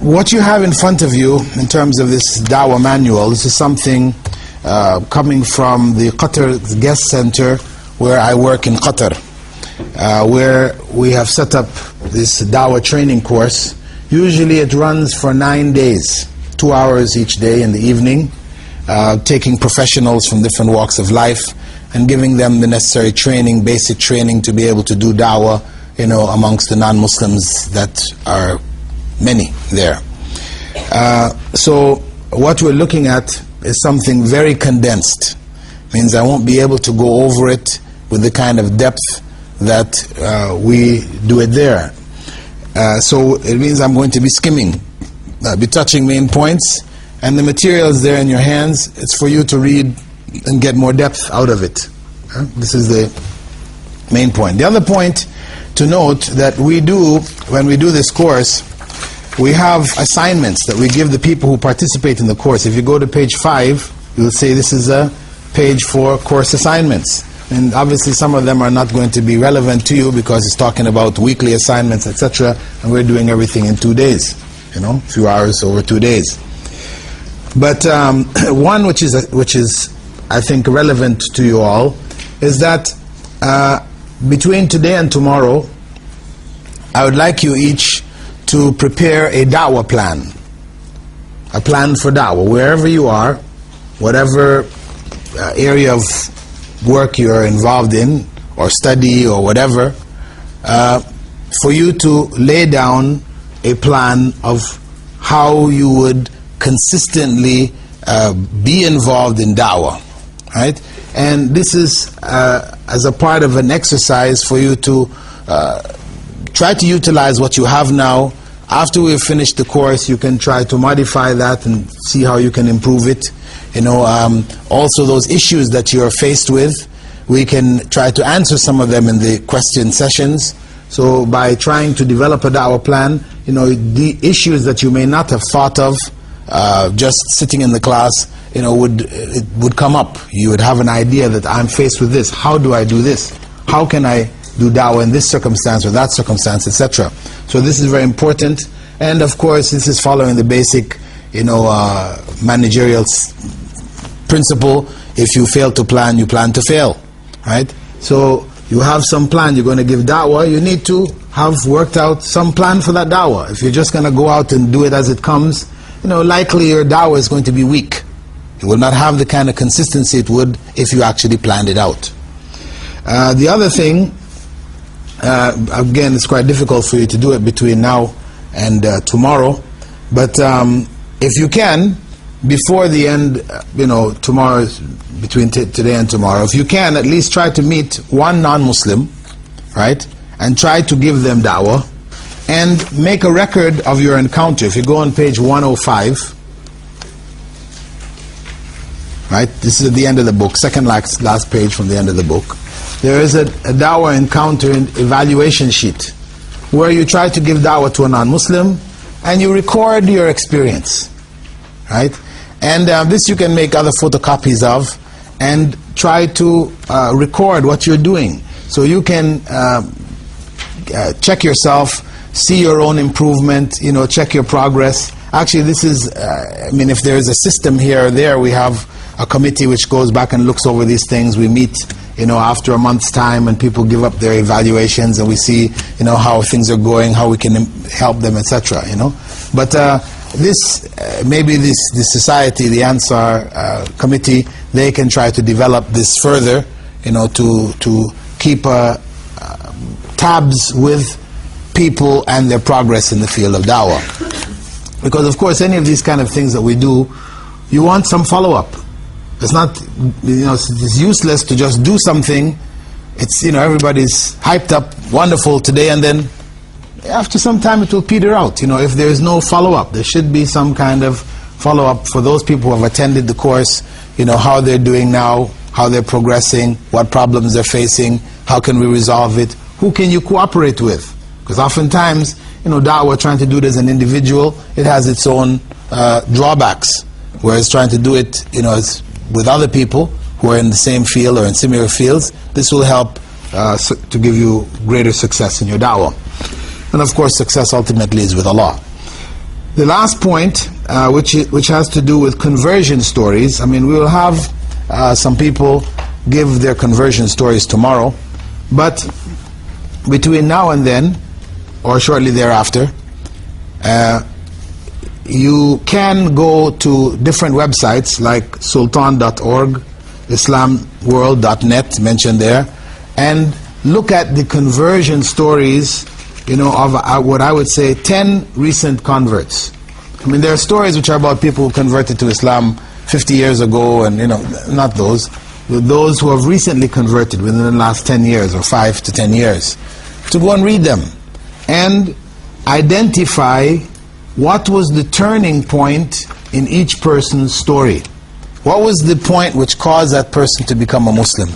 what you have in front of you in terms of this Dawah manual, this is something coming from the Qatar Guest Center where I work in Qatar, where we have set up this Dawah training course. Usually it runs for 9 days, 2 hours each day in the evening, taking professionals from different walks of life and giving them the necessary training, basic training to be able to do Dawah, amongst the non-Muslims that are many there. So what we're looking at is something very condensed. Means I won't be able to go over it with the kind of depth that we do it there. So it means I'm going to be skimming, be touching main points, and the material is there in your hands. It's for you to read and get more depth out of it. This is the main point. The other point to note that we do, when we do this course, we have assignments that we give the people who participate in the course. If you go to page 5, you'll see this is a page for course assignments. And obviously some of them are not going to be relevant to you because it's talking about weekly assignments, etc. And we're doing everything in 2 days, a few hours over 2 days. But one which is I think relevant to you all is that between today and tomorrow, I would like you each to prepare a Dawah plan, a plan for Dawah, wherever you are, whatever area of work you're involved in, or study, or whatever, for you to lay down a plan of how you would consistently be involved in Dawah, right? And this is as a part of an exercise for you to try to utilize what you have now. After we've finished the course, you can try to modify that and see how you can improve it. Also those issues that you're faced with, we can try to answer some of them in the question sessions. So by trying to develop a Dawah plan, the issues that you may not have thought of just sitting in the class, would come up. You would have an idea that I'm faced with this. How do I do this? How can I do Dawah in this circumstance or that circumstance, etc. So this is very important. And of course, this is following the basic, managerial principle. If you fail to plan, you plan to fail, right? So you have some plan. You're going to give Dawah. You need to have worked out some plan for that Dawah. If you're just going to go out and do it as it comes, likely your Dawah is going to be weak. It will not have the kind of consistency it would if you actually planned it out. The other thing, again, it's quite difficult for you to do it between now and tomorrow, but if you can, before the end, tomorrow, between today and tomorrow, if you can, at least try to meet one non-Muslim, right, and try to give them Dawah, and make a record of your encounter. If you go on page 105, right, this is at the end of the book, second last page from the end of the book, there is a Dawah encounter evaluation sheet where you try to give Dawah to a non-Muslim and you record your experience, right? And this you can make other photocopies of and try to record what you're doing. So you can check yourself, see your own improvement, check your progress. Actually, this is, if there is a system here or there, we have a committee which goes back and looks over these things. We meet, after a month's time, and people give up their evaluations, and we see, how things are going, how we can help them, etc. But maybe this society, the Ansar committee, they can try to develop this further, to keep tabs with people and their progress in the field of Dawah. Because of course, any of these kind of things that we do, you want some follow-up. It's not, it's useless to just do something. It's, everybody's hyped up, wonderful today, and then after some time it will peter out. If there is no follow-up, there should be some kind of follow-up for those people who have attended the course, how they're doing now, how they're progressing, what problems they're facing, how can we resolve it, who can you cooperate with? Because oftentimes, Dawah, trying to do it as an individual, it has its own drawbacks. Whereas trying to do it, with other people who are in the same field or in similar fields, this will help to give you greater success in your Dawah. And of course, success ultimately is with Allah. The last point, which has to do with conversion stories. I mean, we will have some people give their conversion stories tomorrow, but between now and then, or shortly thereafter, you can go to different websites like sultan.org, islamworld.net, mentioned there, and look at the conversion stories, of what I would say 10 recent converts. I mean, there are stories which are about people who converted to Islam 50 years ago, and not those. Those who have recently converted within the last 10 years or 5 to 10 years, to go and read them and identify what was the turning point in each person's story. What was the point which caused that person to become a Muslim?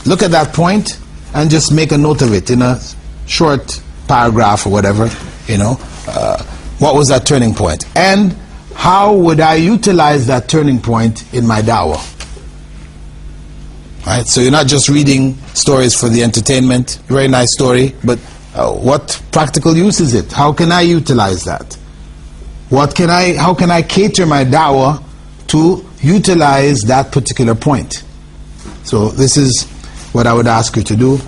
Look at that point and just make a note of it in a short paragraph or whatever, what was that turning point? And how would I utilize that turning point in my da'wah? Right? So you're not just reading stories for the entertainment, very nice story, but what practical use is it? How can I utilize that? How can I cater my da'wah to utilize that particular point? So this is what I would ask you to do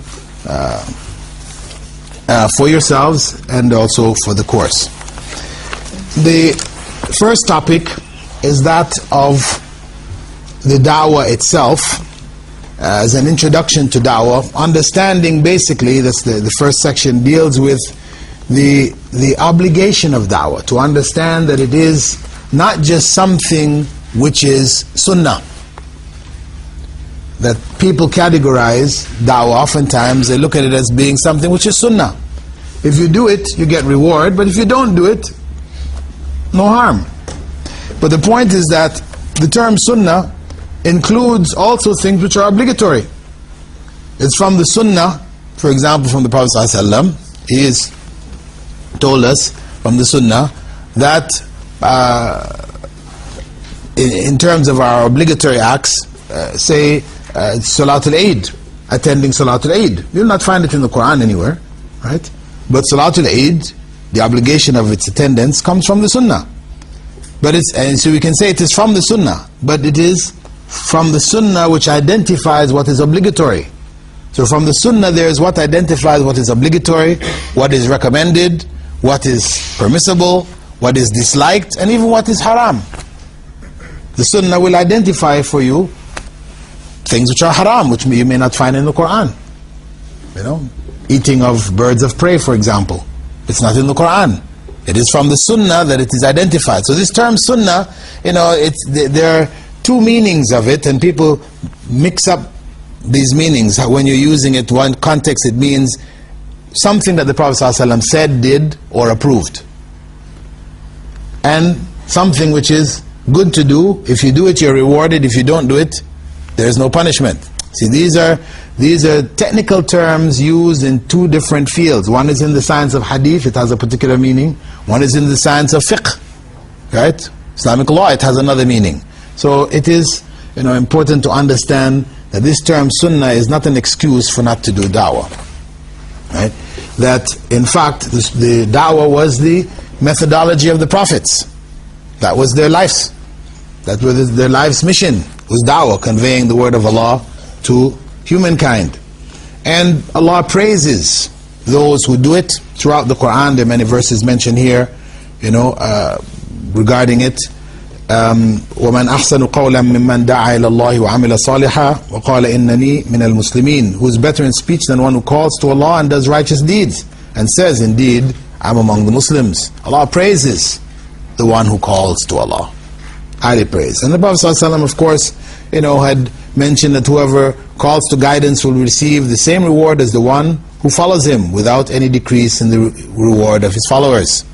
for yourselves and also for the course. The first topic is that of the da'wah itself, as an introduction to da'wah. Understanding, basically, that's the first section, deals with the obligation of da'wah, to understand that it is not just something which is sunnah. That people categorize da'wah, oftentimes they look at it as being something which is sunnah. If you do it, you get reward, but if you don't do it, no harm. But the point is that the term sunnah includes also things which are obligatory. It's from the sunnah, for example, from the Prophet ﷺ. He has told us from the sunnah that in terms of our obligatory acts, say Salatul Eid, attending Salatul Eid. You'll not find it in the Quran anywhere, right? But Salatul Eid, the obligation of its attendance, comes from the sunnah. And so we can say it is from the sunnah, but it is from the sunnah which identifies what is obligatory. So from the sunnah there is what identifies what is obligatory, what is recommended, what is permissible, what is disliked, and even what is haram. The sunnah will identify for you things which are haram, which you may not find in the Quran. Eating of birds of prey, for example. It's not in the Quran. It is from the sunnah that it is identified. So this term sunnah, there are two meanings of it, and people mix up these meanings. When you're using it, one context, it means something that the Prophet ﷺ said, did, or approved. And something which is good to do. If you do it, you're rewarded. If you don't do it, there is no punishment. See, these are technical terms used in two different fields. One is in the science of hadith, it has a particular meaning. One is in the science of fiqh, right? Islamic law, it has another meaning. So it is important to understand that this term sunnah is not an excuse for not to do da'wah, right? That in fact the da'wah was the methodology of the prophets. That was their lives. That was their life's mission, was da'wah, conveying the word of Allah to humankind. And Allah praises those who do it throughout the Quran. There are many verses mentioned here, regarding it. وَمَنْ أَحْسَنُ قَوْلًا مِمَّنْ دَعَى إِلَى اللَّهِ وَعَمِلَ صَالِحًا وَقَالَ إِنَّنِي مِنَ الْمُسْلِمِينَ. Who is better in speech than one who calls to Allah and does righteous deeds and says, indeed, I'm among the Muslims. Allah praises the one who calls to Allah. Highly praise. And the Prophet ﷺ, of course, had mentioned that whoever calls to guidance will receive the same reward as the one who follows him, without any decrease in the reward of his followers.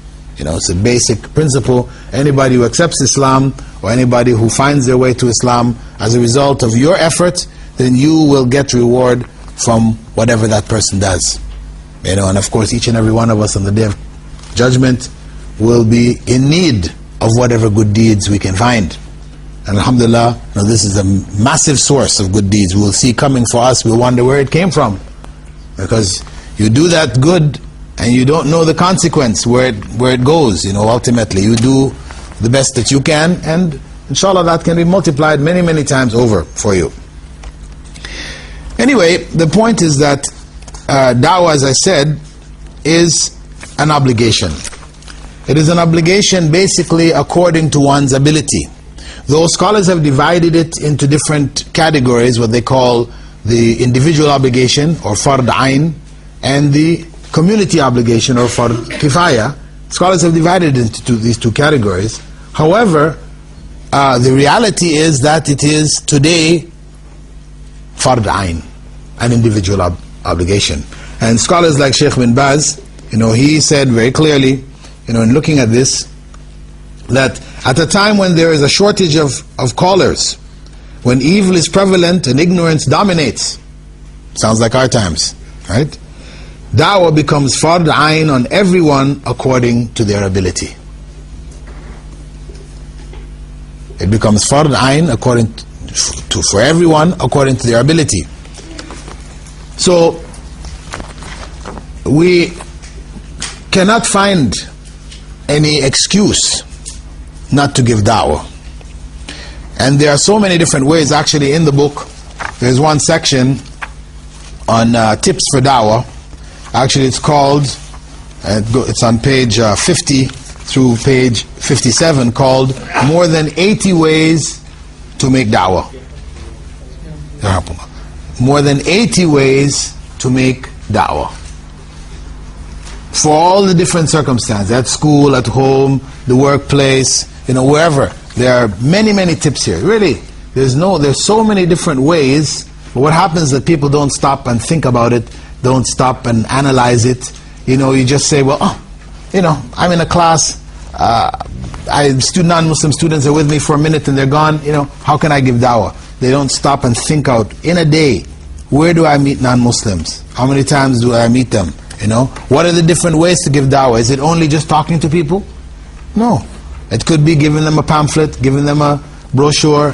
It's a basic principle. Anybody who accepts Islam, or anybody who finds their way to Islam as a result of your effort, then you will get reward from whatever that person does. And of course each and every one of us on the day of judgment will be in need of whatever good deeds we can find. And alhamdulillah, this is a massive source of good deeds. We will see coming for us, we'll wonder where it came from. Because you do that good and you don't know the consequence where it goes. Ultimately you do the best that you can, and inshallah that can be multiplied many, many times over for you. Anyway, the point is that da'wah, as I said, is an obligation. It is an obligation basically according to one's ability. Though scholars have divided it into different categories, what they call the individual obligation or fard ayn, and the community obligation or fard kifaya. Scholars have divided it into these two categories. However, the reality is that it is today fard ayn, an individual obligation. And scholars like Sheikh bin Baz, he said very clearly, in looking at this, that at a time when there is a shortage of callers, when evil is prevalent and ignorance dominates, sounds like our times, right? Da'wah becomes fard ayn on everyone according to their ability. It becomes fard ayn for everyone according to their ability. So we cannot find any excuse not to give da'wah. And there are so many different ways. Actually, in the book there's one section on tips for da'wah. Actually, it's called, it's on page 50 through page 57, called More Than 80 Ways to Make Da'wah. More than 80 ways to make da'wah. For all the different circumstances, at school, at home, the workplace, wherever. There are many, many tips here. Really, there's so many different ways. But what happens is that people don't stop and think about it, don't stop and analyze it. You just say, well, I'm in a class, non-Muslim students are with me for a minute and they're gone, how can I give da'wah? They don't stop and think out, in a day, where do I meet non-Muslims? How many times do I meet them? What are the different ways to give da'wah? Is it only just talking to people? No. It could be giving them a pamphlet, giving them a brochure.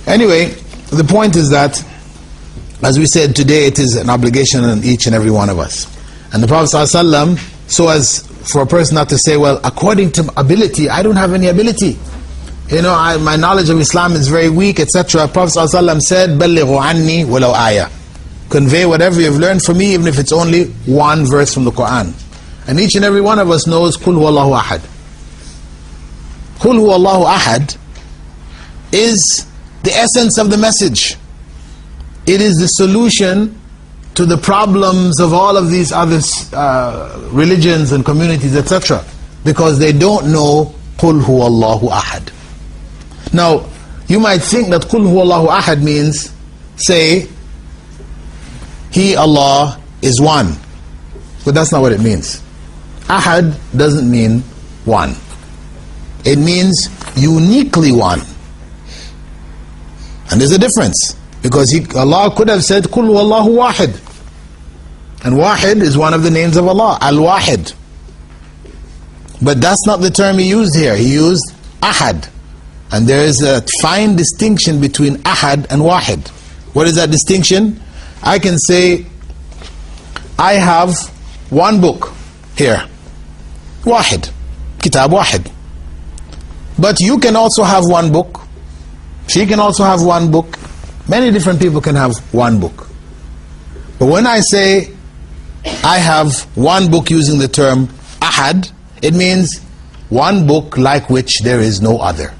Anyway, the point is that, as we said, today it is an obligation on each and every one of us. And the Prophet ﷺ, so as for a person not to say, well, according to ability, I don't have any ability. My knowledge of Islam is very weak, etc. Prophet ﷺ said, بَلِّغُوا عَنِّي وَلَوْ آيَةً. Convey whatever you've learned from me, even if it's only one verse from the Quran. And each and every one of us knows, قُلْ هُوَ اللَّهُ أَحَدٌ. قُلْ هُوَ اللَّهُ أَحَدٌ is the essence of the message. It is the solution to the problems of all of these other religions and communities, etc. Because they don't know قُلْ هُوَ اللَّهُ أَحَدٌ. Now, you might think that قُلْ هُوَ اللَّهُ أَحَدٌ means, say, He, Allah, is one. But that's not what it means. Ahad doesn't mean one. It means uniquely one. And there's a difference. Because Allah could have said, قُلْ هُوَ اللَّهُ وَاحِدٌ. And Wahid is one of the names of Allah, Al-Wahid. But that's not the term He used here. He used Ahad. And there is a fine distinction between Ahad and Wahid. What is that distinction? I can say, I have one book here. Wahid. Kitab Wahid. But you can also have one book. She can also have one book. Many different people can have one book. But when I say I have one book using the term Ahad, it means one book like which there is no other.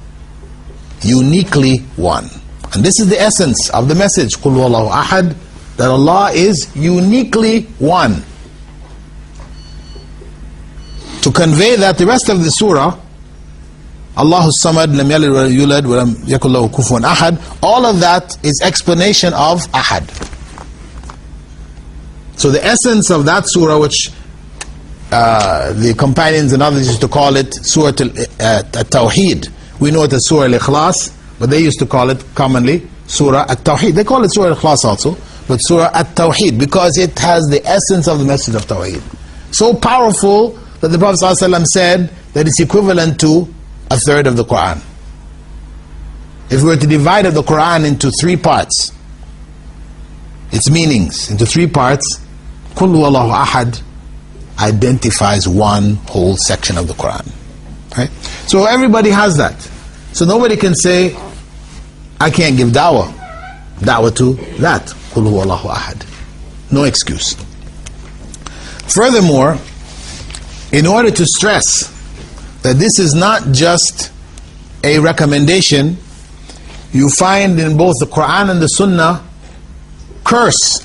Uniquely one. And this is the essence of the message, قُلْ هُوَ اللَّهُ أَحَدٌ, that Allah is uniquely one. To convey that, the rest of the surah, Allahu Samad, Lam Yalid wa Lam Yulad wa Lam Yakul Lahu Kufuwan Ahad, all of that is explanation of Ahad. So the essence of that surah, which the companions and others used to call it Surah Al-Tawheed, we know it as Surah Al-Ikhlas, but they used to call it commonly Surah At-Tawheed. They call it Surah Al-Ikhlas also, but Surah At-Tawheed, because it has the essence of the message of Tawheed. So powerful that the Prophet ﷺ said that it's equivalent to a third of the Quran. If we were to divide the Quran into three parts, its meanings into three parts, Qul Huwallahu Ahad identifies one whole section of the Quran. Right? So everybody has that. So nobody can say, I can't give dawah to that. Qul Huwallahu Ahad. No excuse. Furthermore, in order to stress that this is not just a recommendation, you find in both the Quran and the Sunnah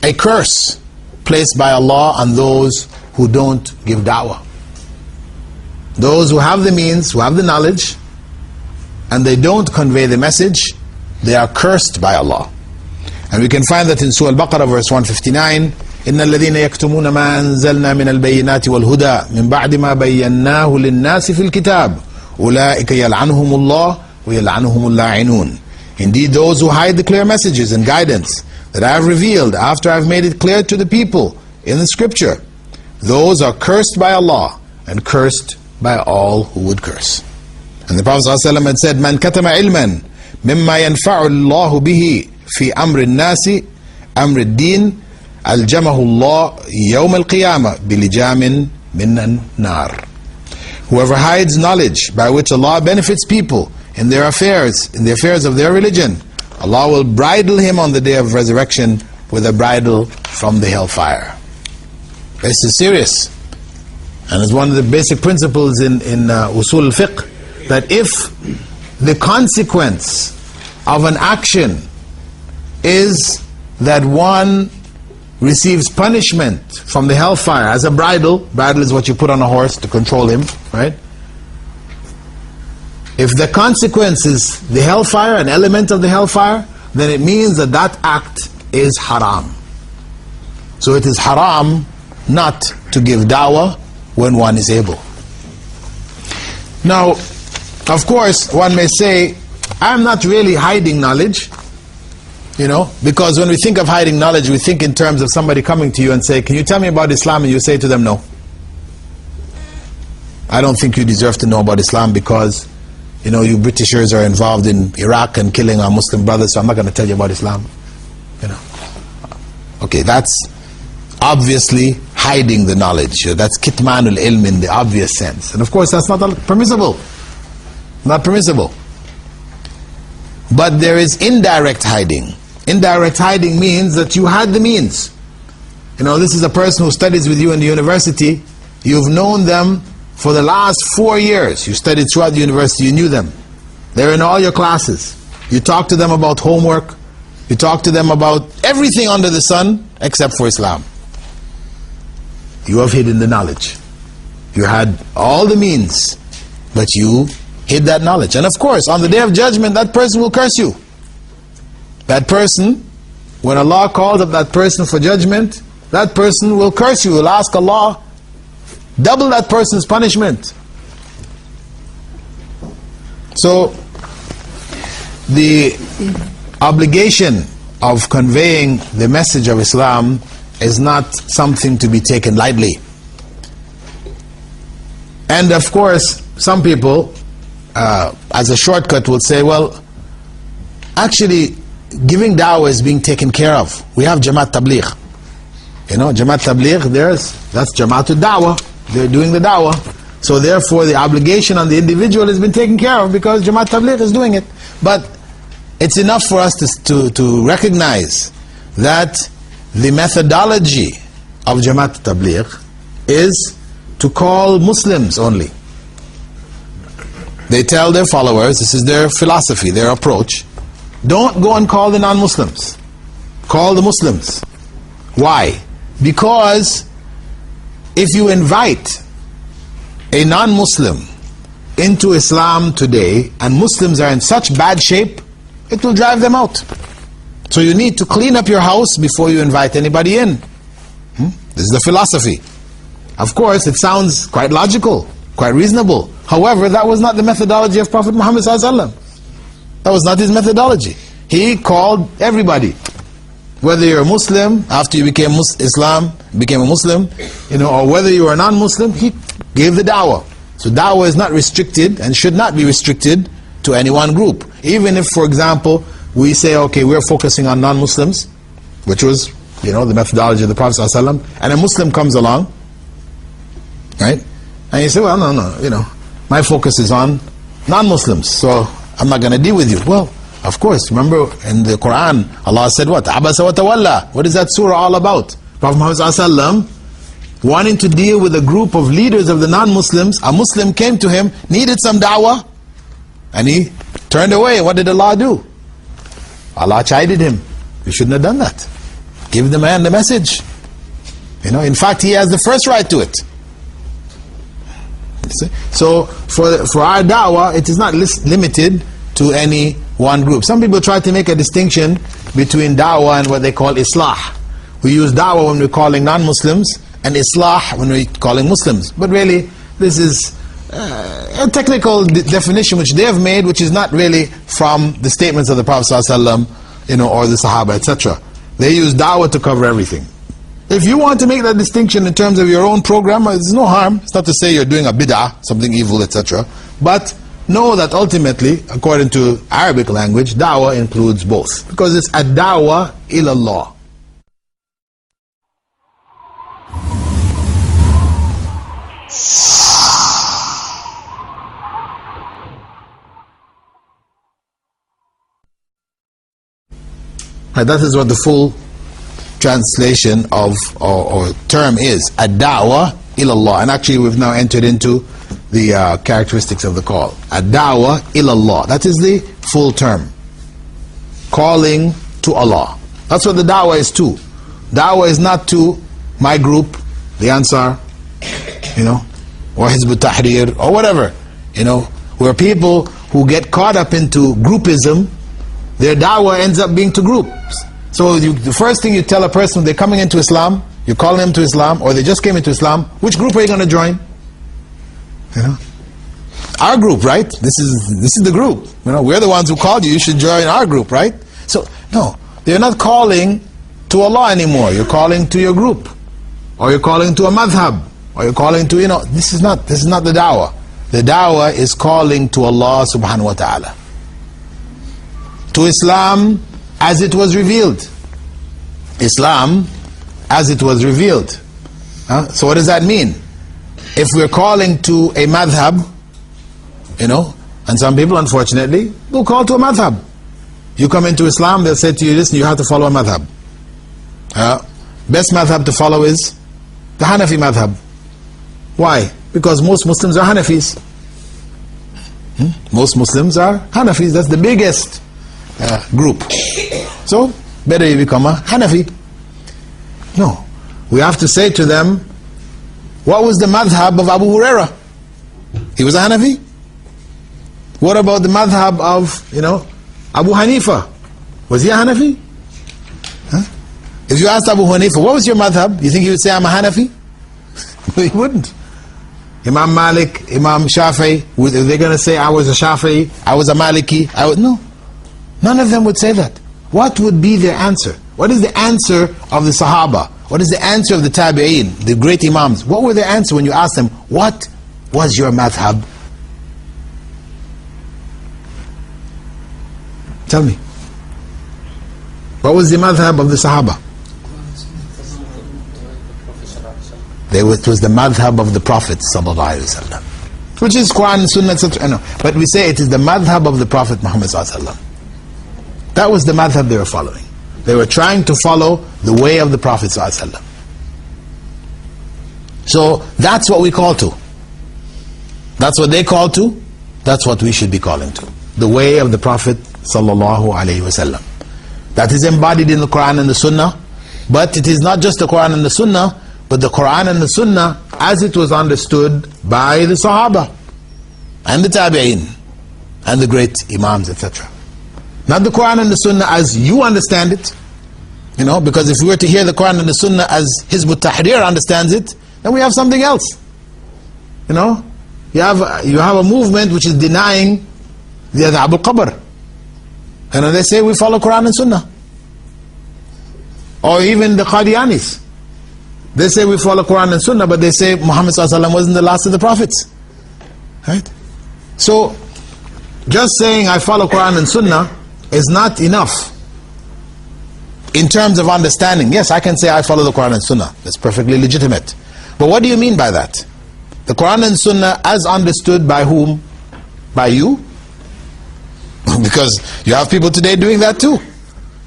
a curse placed by Allah on those who don't give da'wah. Those who have the means, who have the knowledge, and they don't convey the message, they are cursed by Allah. And we can find that in Surah Al-Baqarah verse 159, إِنَّ الَّذِينَ يَكْتُمُونَ مَا أَنزَلْنَا مِنَ الْبَيِّنَاتِ وَالْهُدَى مِنْ بَعْدِ مَا بَيَّنَّاهُ لِلنَّاسِ فِي الْكِتَابِ أُولَٰئِكَ يَلْعَنُهُمُ اللَّهُ وَيَلْعَنُهُمُ اللَّاعِنُونَ. Indeed, those who hide the clear messages and guidance that I have revealed after I have made it clear to the people in the scripture, those are cursed by Allah and cursed by all who would curse. And the Prophet ﷺ had said, Man katama ilman mimma yanfa'u Allahu bihi fi amri nasi amri din aljamahu Allah yawm al-qiyamah bilijamin min nar. Whoever hides knowledge by which Allah benefits people in their affairs of their religion, Allah will bridle him on the day of resurrection with a bridle from the hellfire. This is serious. And it's one of the basic principles in Usul al-Fiqh, that if the consequence of an action is that one receives punishment from the hellfire as a bridle is what you put on a horse to control him, right? If the consequence is the hellfire, an element of the hellfire, then it means that that act is haram. So it is haram not to give da'wah when one is able. Now, of course, one may say, I'm not really hiding knowledge, because when we think of hiding knowledge, we think in terms of somebody coming to you and say, can you tell me about Islam? And you say to them, no. I don't think you deserve to know about Islam because, you Britishers are involved in Iraq and killing our Muslim brothers, so I'm not going to tell you about Islam. Okay, that's obviously hiding the knowledge. That's kitmanul ilm in the obvious sense. And of course, that's not permissible. Not permissible. But there is indirect hiding. Indirect hiding means that you had the means. This is a person who studies with you in the university. You've known them for the last 4 years. You studied throughout the university, you knew them. They're in all your classes. You talk to them about homework. You talk to them about everything under the sun except for Islam. You have hidden the knowledge. You had all the means, but you hid that knowledge. And of course, on the day of judgment, that person will curse you. That person, when Allah calls up that person for judgment, that person will curse you, will ask Allah, double that person's punishment. So, the obligation of conveying the message of Islam is not something to be taken lightly. And of course, some people, as a shortcut, will say, well, actually, giving da'wah is being taken care of. We have Jamaat Tabligh. Jamaat Tabligh, that's Jamaatul Da'wah. They're doing the da'wah. So therefore, the obligation on the individual has been taken care of because Jamaat Tabligh is doing it. But it's enough for us to recognize that the methodology of Jamaat Tabligh is to call Muslims only. They tell their followers, this is their philosophy, their approach, don't go and call the non-Muslims. Call the Muslims. Why? Because if you invite a non-Muslim into Islam today, and Muslims are in such bad shape, it will drive them out. So you need to clean up your house before you invite anybody in. This is the philosophy. Of course, it sounds quite logical, quite reasonable. However, that was not the methodology of Prophet Muhammad ﷺ. That was not his methodology. He called everybody. Whether you're a Muslim, after you became became a Muslim, or whether you are a non-Muslim, he gave the da'wah. So da'wah is not restricted and should not be restricted to any one group. Even if, for example, we say, okay, we're focusing on non-Muslims, which was, the methodology of the Prophet ﷺ, and a Muslim comes along, right? And you say, well, no, my focus is on non-Muslims, so I'm not going to deal with you. Well, of course, remember in the Quran, Allah said what? Abasa wa tawalla. What is that surah all about? Prophet Muhammad ﷺ, wanting to deal with a group of leaders of the non-Muslims, a Muslim came to him, needed some da'wah, and he turned away. What did Allah do? Allah chided him. You shouldn't have done that. Give the man the message. In fact, he has the first right to it. So for our da'wah, it is not limited to any one group. Some people try to make a distinction between da'wah and what they call islah. We use da'wah when we're calling non-Muslims and islah when we're calling Muslims. But really, this is a technical definition which they have made, which is not really from the statements of the Prophet ﷺ, or the Sahaba, etc. They use da'wah to cover everything. If you want to make that distinction in terms of your own program, there's no harm. It's not to say you're doing a bid'ah, something evil, etc. But know that ultimately, according to Arabic language, da'wah includes both. Because it's ad-da'wah ila Allah. That is what the full translation of or term is, ad-da'wah ila Allah. And actually we've now entered into the characteristics of the call. Ad-da'wah ila Allah. That is the full term. Calling to Allah. That's what the da'wah is to. Da'wah is not to my group, the Ansar, or Hizb ut-Tahrir, or whatever. Where people who get caught up into groupism, their da'wah ends up being to groups. So the first thing you tell a person when they're coming into Islam, you're calling them to Islam, or they just came into Islam, which group are you going to join? Our group, right? This is the group. We're the ones who called you. You should join our group, right? So no, they're not calling to Allah anymore. You're calling to your group, or you're calling to a madhab, or you're calling to This is not the da'wah. The da'wah is calling to Allah subhanahu wa ta'ala, to Islam as it was revealed. Islam as it was revealed. So what does that mean? If we're calling to a madhab, and some people unfortunately will call to a madhab. You come into Islam, they'll say to you, listen, you have to follow a madhab. Best madhab to follow is the Hanafi madhab. Why? Because most Muslims are Hanafis. Most Muslims are Hanafis. That's the biggest group. So better you become a Hanafi. No, we have to say to them, what was the madhab of Abu Huraira? He was a Hanafi. What about the madhab of Abu Hanifa? Was he a Hanafi? If you asked Abu Hanifa, what was your madhab? You think he would say, I'm a Hanafi? No, he wouldn't. Imam Malik, Imam Shafi'i, were they going to say, I was a Shafi'i, I was a Maliki? No. None of them would say that. What would be their answer? What is the answer of the Sahaba? What is the answer of the Tabi'een, the great Imams? What were their answer when you asked them, what was your madhab? Tell me. What was the madhab of the Sahaba? It was the madhab of the Prophet ﷺ, which is Quran and Sunnah, etc. No, but we say it is the madhab of the Prophet Muhammad ﷺ. That was the madhab they were following. They were trying to follow the way of the Prophet ﷺ. So that's what we call to. That's what they call to. That's what we should be calling to. The way of the Prophet ﷺ. That is embodied in the Quran and the Sunnah. But it is not just the Quran and the Sunnah, but the Quran and the Sunnah as it was understood by the Sahaba and the Tabi'een and the great Imams, etc. Not the Quran and the Sunnah as you understand it. Because if we were to hear the Quran and the Sunnah as Hizb ut-Tahrir understands it, then we have something else. You have a movement which is denying the Adhab al-Qabr. And they say we follow Quran and Sunnah. Or even the Qadianis. They say we follow Quran and Sunnah, but they say Muhammad ﷺ wasn't the last of the prophets. Right? So, just saying I follow Quran and Sunnah is not enough in terms of understanding. Yes, I can say I follow the Quran and Sunnah. That's perfectly legitimate. But what do you mean by that? The Quran and Sunnah as understood by whom? By you? Because you have people today doing that too.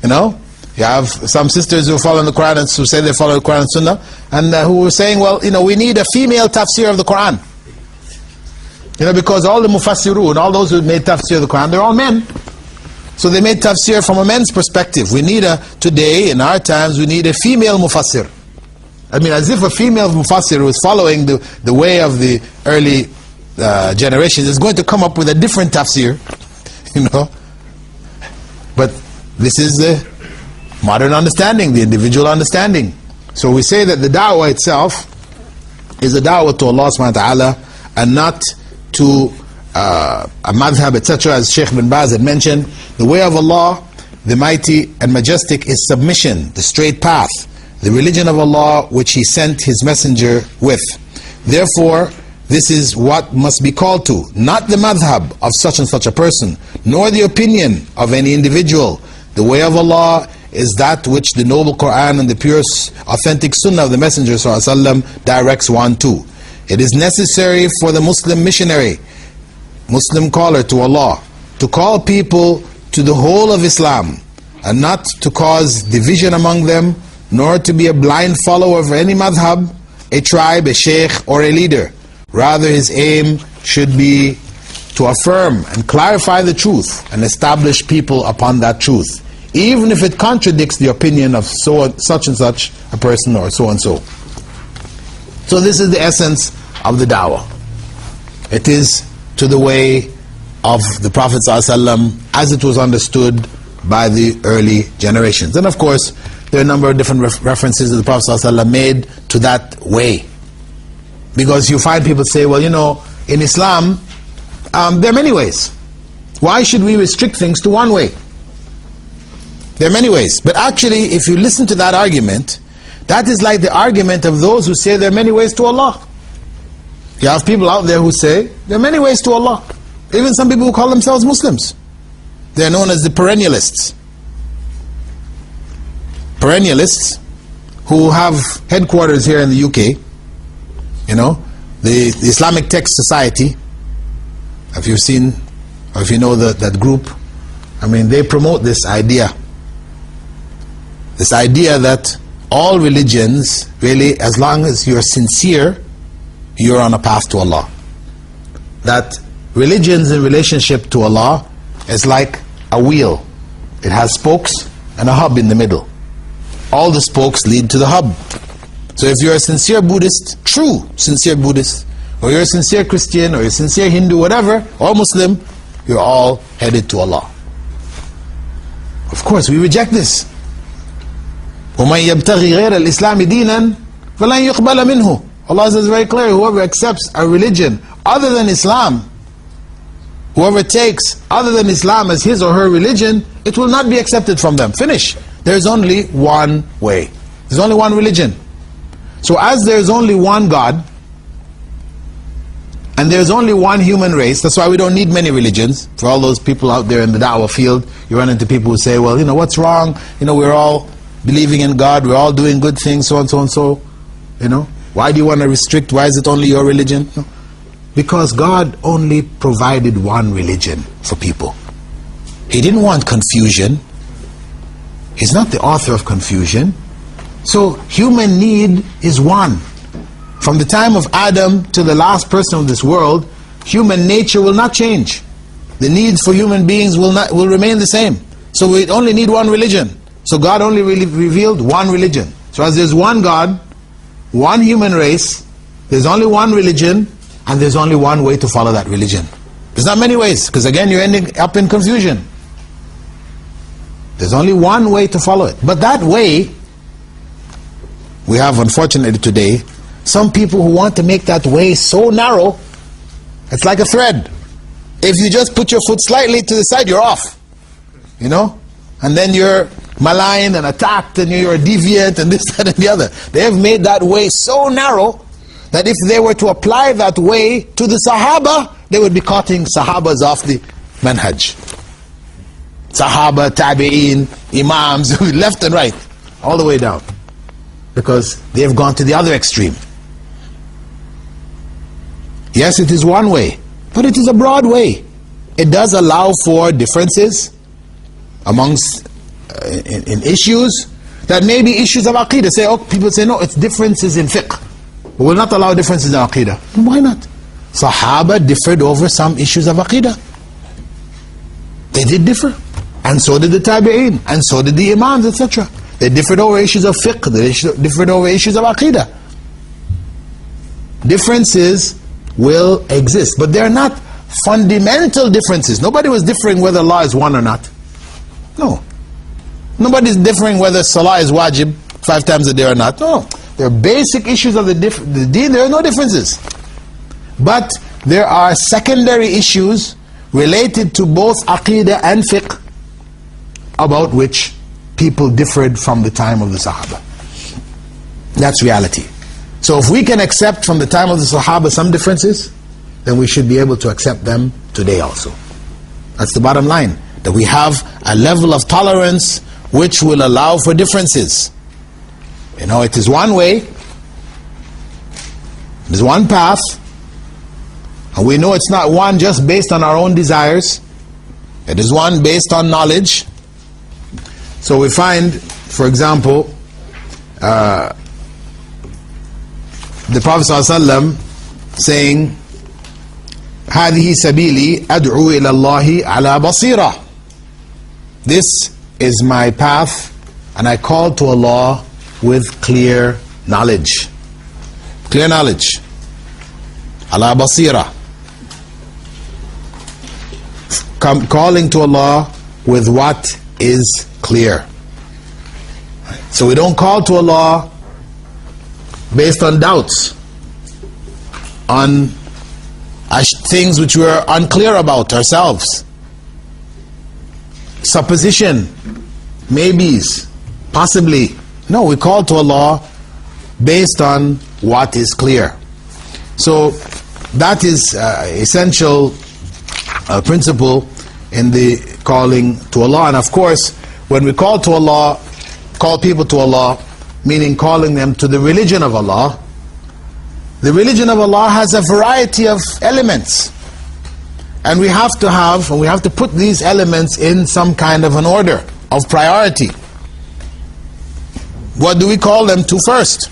You know? You have some sisters who follow the Quran and who say they follow the Quran and Sunnah, and who were saying, well, you know, we need a female tafsir of the Quran. You know, because all the mufassirun, all those who made tafsir of the Quran, they're all men. So they made tafsir from a men's perspective. We need today, in our times, we need a female mufassir. I mean, as if a female mufassir who is following the way of the early generations is going to come up with a different tafsir, you know. But this is the modern understanding, the individual understanding. So we say that the da'wah itself is a da'wah to Allah subhanahu wa ta'ala, and not to a madhab, etc. As Shaykh bin Baz had mentioned, the way of Allah, the mighty and majestic, is submission, the straight path, the religion of Allah which He sent His messenger with. Therefore, this is what must be called to, not the madhab of such and such a person, nor the opinion of any individual. The way of Allah is that which the noble Quran and the pure authentic Sunnah of the Messenger ﷺ directs one to. It is necessary for the Muslim missionary, Muslim caller to Allah, to call people to the whole of Islam, and not to cause division among them, nor to be a blind follower of any madhab, a tribe, a sheikh, or a leader. Rather, his aim should be to affirm and clarify the truth and establish people upon that truth, even if it contradicts the opinion of such and such a person or so and so. So this is the essence of the da'wah. It is to the way of the Prophet ﷺ as it was understood by the early generations. And of course, there are a number of different references that the Prophet ﷺ made to that way. Because you find people say, well, you know, in Islam, there are many ways. Why should we restrict things to one way? There are many ways. But actually, if you listen to that argument, that is like the argument of those who say there are many ways to Allah. You have people out there who say there are many ways to Allah. Even some people who call themselves Muslims. They are known as the perennialists. Perennialists who have headquarters here in the UK. You know, the Islamic Text Society. If you've seen, or if you know that group, I mean, they promote this idea. This idea that all religions, really, as long as you're sincere, you're on a path to Allah. That religions in relationship to Allah is like a wheel. It has spokes and a hub in the middle. All the spokes lead to the hub. So if you're a sincere Buddhist, true sincere Buddhist, or you're a sincere Christian, or you're a sincere Hindu, whatever, or Muslim, you're all headed to Allah. Of course, we reject this. وَمَنْ يَبْتَغِي غَيْرَ الْإِسْلَامِ دِينًا فَلَنْ يُقْبَلَ مِنْهُ. Allah says very clear, whoever accepts a religion other than Islam, whoever takes other than Islam as his or her religion, it will not be accepted from them. Finish. There is only one way. There's only one religion. So as there is only one God, and there's only one human race, that's why we don't need many religions. For all those people out there in the da'wah field, you run into people who say, well, you know, what's wrong? You know, we're all believing in God, we're all doing good things, so and so and so. You know, why do you want to restrict? Why is it only your religion? No. Because God only provided one religion for people. He didn't want confusion. He's not the author of confusion. So human need is one. From the time of Adam to the last person of this world, human nature will not change. The needs for human beings will remain the same. So we only need one religion. So God only revealed one religion. So as there's one God, one human race, there's only one religion, and there's only one way to follow that religion. There's not many ways, because again you're ending up in confusion. There's only one way to follow it. But that way, we have unfortunately today some people who want to make that way so narrow, it's like a thread. If you just put your foot slightly to the side, you're off. you know, and then you're maligned and attacked and you're deviant and this, that and the other. They have made that way so narrow that if they were to apply that way to the Sahaba, they would be cutting Sahabas off the manhaj. Sahaba, Tabi'een, Imams, left and right, all the way down. Because they have gone to the other extreme. Yes, it is one way, but it is a broad way. It does allow for differences amongst in issues that may be issues of Aqidah. Say, oh, people say, no, it's differences in fiqh. We will not allow differences in Aqidah. Why not? Sahaba differed over some issues of Aqidah. They did differ. And so did the Tabi'een. And so did the Imams, etc. They differed over issues of fiqh. They differed over issues of Aqidah. Differences will exist. But they are not fundamental differences. Nobody was differing whether Allah is one or not. No. Nobody is differing whether Salah is wajib 5 times a day or not. No. There are basic issues of the deen. There are no differences. But there are secondary issues related to both Aqidah and fiqh about which people differed from the time of the Sahaba. That's reality. So if we can accept from the time of the Sahaba some differences, then we should be able to accept them today also. That's the bottom line. That we have a level of tolerance which will allow for differences. You know, it is one way, it is one path, and we know it's not one just based on our own desires. It is one based on knowledge. So we find, for example, the Prophet ﷺ saying, هذه سبيلي أدعو إلى الله على بصيرة. This is my path, and I call to Allah with clear knowledge. Clear knowledge. على بصيرة. Calling to Allah with what is clear. So we don't call to Allah based on doubts, on things which we are unclear about ourselves, supposition, maybes, possibly. No, we call to Allah based on what is clear. So that is essential principle in the calling to Allah. And of course, when we call to Allah, call people to Allah, meaning calling them to the religion of Allah, the religion of Allah has a variety of elements. And we have to put these elements in some kind of an order of priority. What do we call them to first?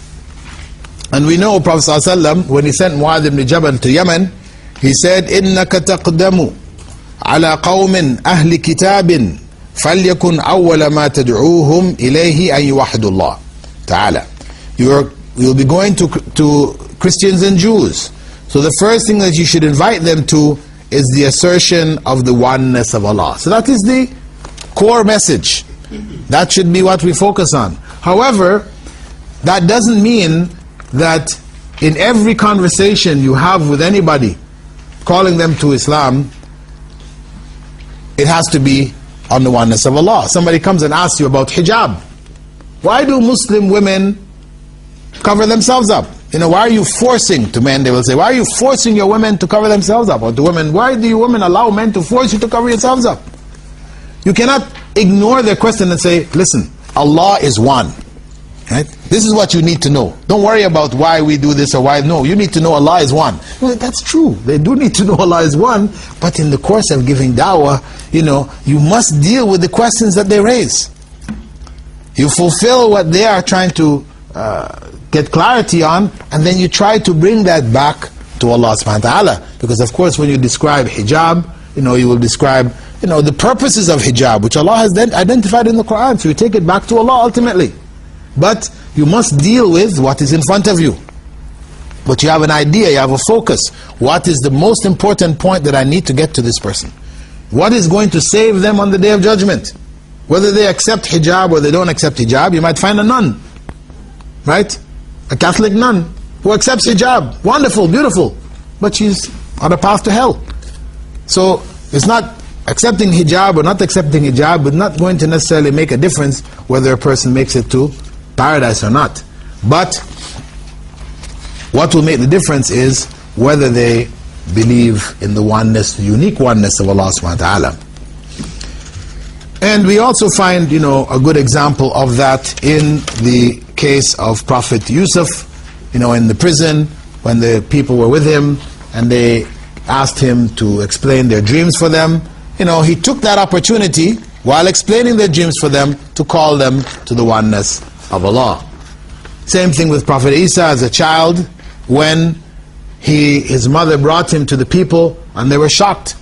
And we know Prophet ﷺ, when he sent Mu'adh ibn Jabal to Yemen, he said, إِنَّكَ تَقْدَمُ عَلَى قَوْمٍ أَهْلِ كِتَابٍ فَلْيَكُنْ أَوَّلَ مَا تَدْعُوهُمْ إِلَيْهِ أَنْ يُوَحِّدُوا اللَّهَ Ta'ala. You'll be going to Christians and Jews. So the first thing that you should invite them to is the assertion of the oneness of Allah. So that is the core message. That should be what we focus on. However, that doesn't mean that in every conversation you have with anybody, calling them to Islam, it has to be on the oneness of Allah. Somebody comes and asks you about hijab. Why do Muslim women cover themselves up? You know, why are you forcing, to men they will say, why are you forcing your women to cover themselves up? Or to women, why do you women allow men to force you to cover yourselves up? You cannot ignore their question and say, listen, Allah is one. Right? This is what you need to know. Don't worry about why we do this or why. No, you need to know Allah is one. Well, that's true. They do need to know Allah is one. But in the course of giving da'wah, you know, you must deal with the questions that they raise. You fulfill what they are trying to get clarity on, and then you try to bring that back to Allah subhanahu wa ta'ala. Because of course when you describe hijab, you know, you will describe, you know, the purposes of hijab, which Allah has then identified in the Quran. So you take it back to Allah ultimately. But you must deal with what is in front of you. But you have an idea, you have a focus. What is the most important point that I need to get to this person? What is going to save them on the Day of Judgment? Whether they accept hijab or they don't accept hijab, you might find a nun, right? A Catholic nun who accepts hijab. Wonderful, beautiful. But she's on a path to hell. So it's not accepting hijab or not accepting hijab is not going to necessarily make a difference whether a person makes it to paradise or not. But what will make the difference is whether they believe in the oneness, the unique oneness of Allah subhanahu wa ta'ala. And we also find, a good example of that in the case of Prophet Yusuf, in the prison, when the people were with him and they asked him to explain their dreams for them. He took that opportunity while explaining their dreams for them to call them to the oneness of Allah. Same thing with Prophet Isa as a child, when his mother brought him to the people and they were shocked.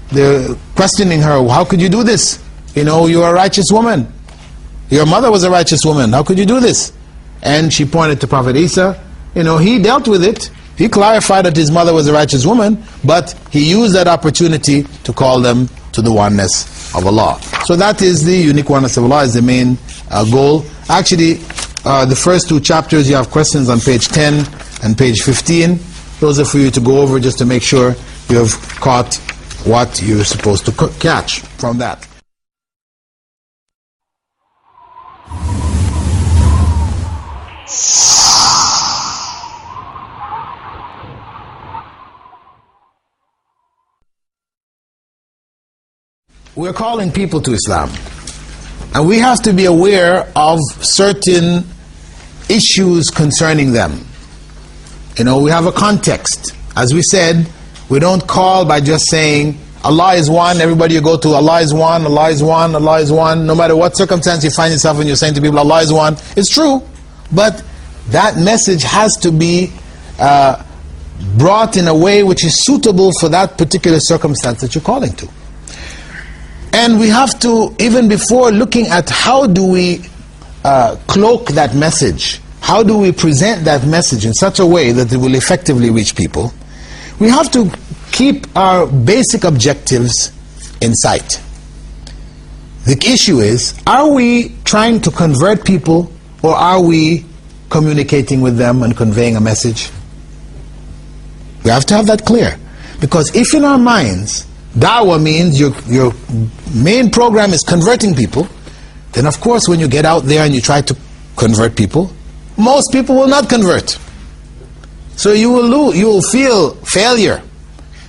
They're questioning her, how could you do this? You're a righteous woman. Your mother was a righteous woman. How could you do this? And she pointed to Prophet Isa. He dealt with it. He clarified that his mother was a righteous woman, but he used that opportunity to call them to the oneness of Allah. So that is the unique oneness of Allah, is the main goal. Actually, the first two chapters, you have questions on page 10 and page 15. Those are for you to go over just to make sure you have caught what you're supposed to catch from that. We're calling people to Islam, and we have to be aware of certain issues concerning them. We have a context. As we said, we don't call by just saying Allah is one, everybody you go to, Allah is one, Allah is one, Allah is one. No matter what circumstance you find yourself in, you're saying to people Allah is one. It's true, but that message has to be brought in a way which is suitable for that particular circumstance that you're calling to. And we have to, even before looking at how do we cloak that message, how do we present that message in such a way that it will effectively reach people, we have to keep our basic objectives in sight. The issue is, are we trying to convert people, or are we communicating with them and conveying a message? We have to have that clear. Because if in our minds, da'wah means your main program is converting people, then of course when you get out there and you try to convert people, most people will not convert. So you will lose, you will feel failure.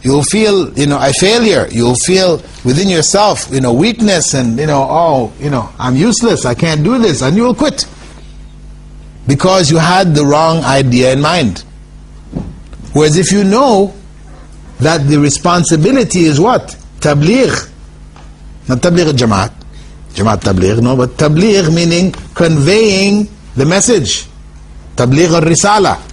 You will feel, a failure. You will feel within yourself, weakness and, I'm useless, I can't do this, and you will quit. Because you had the wrong idea in mind. Whereas if you know that the responsibility is what? Tabligh. Not tabligh al-Jamaat. Jamaat tabligh, no, but tabligh meaning conveying the message. Tabligh al-Risala.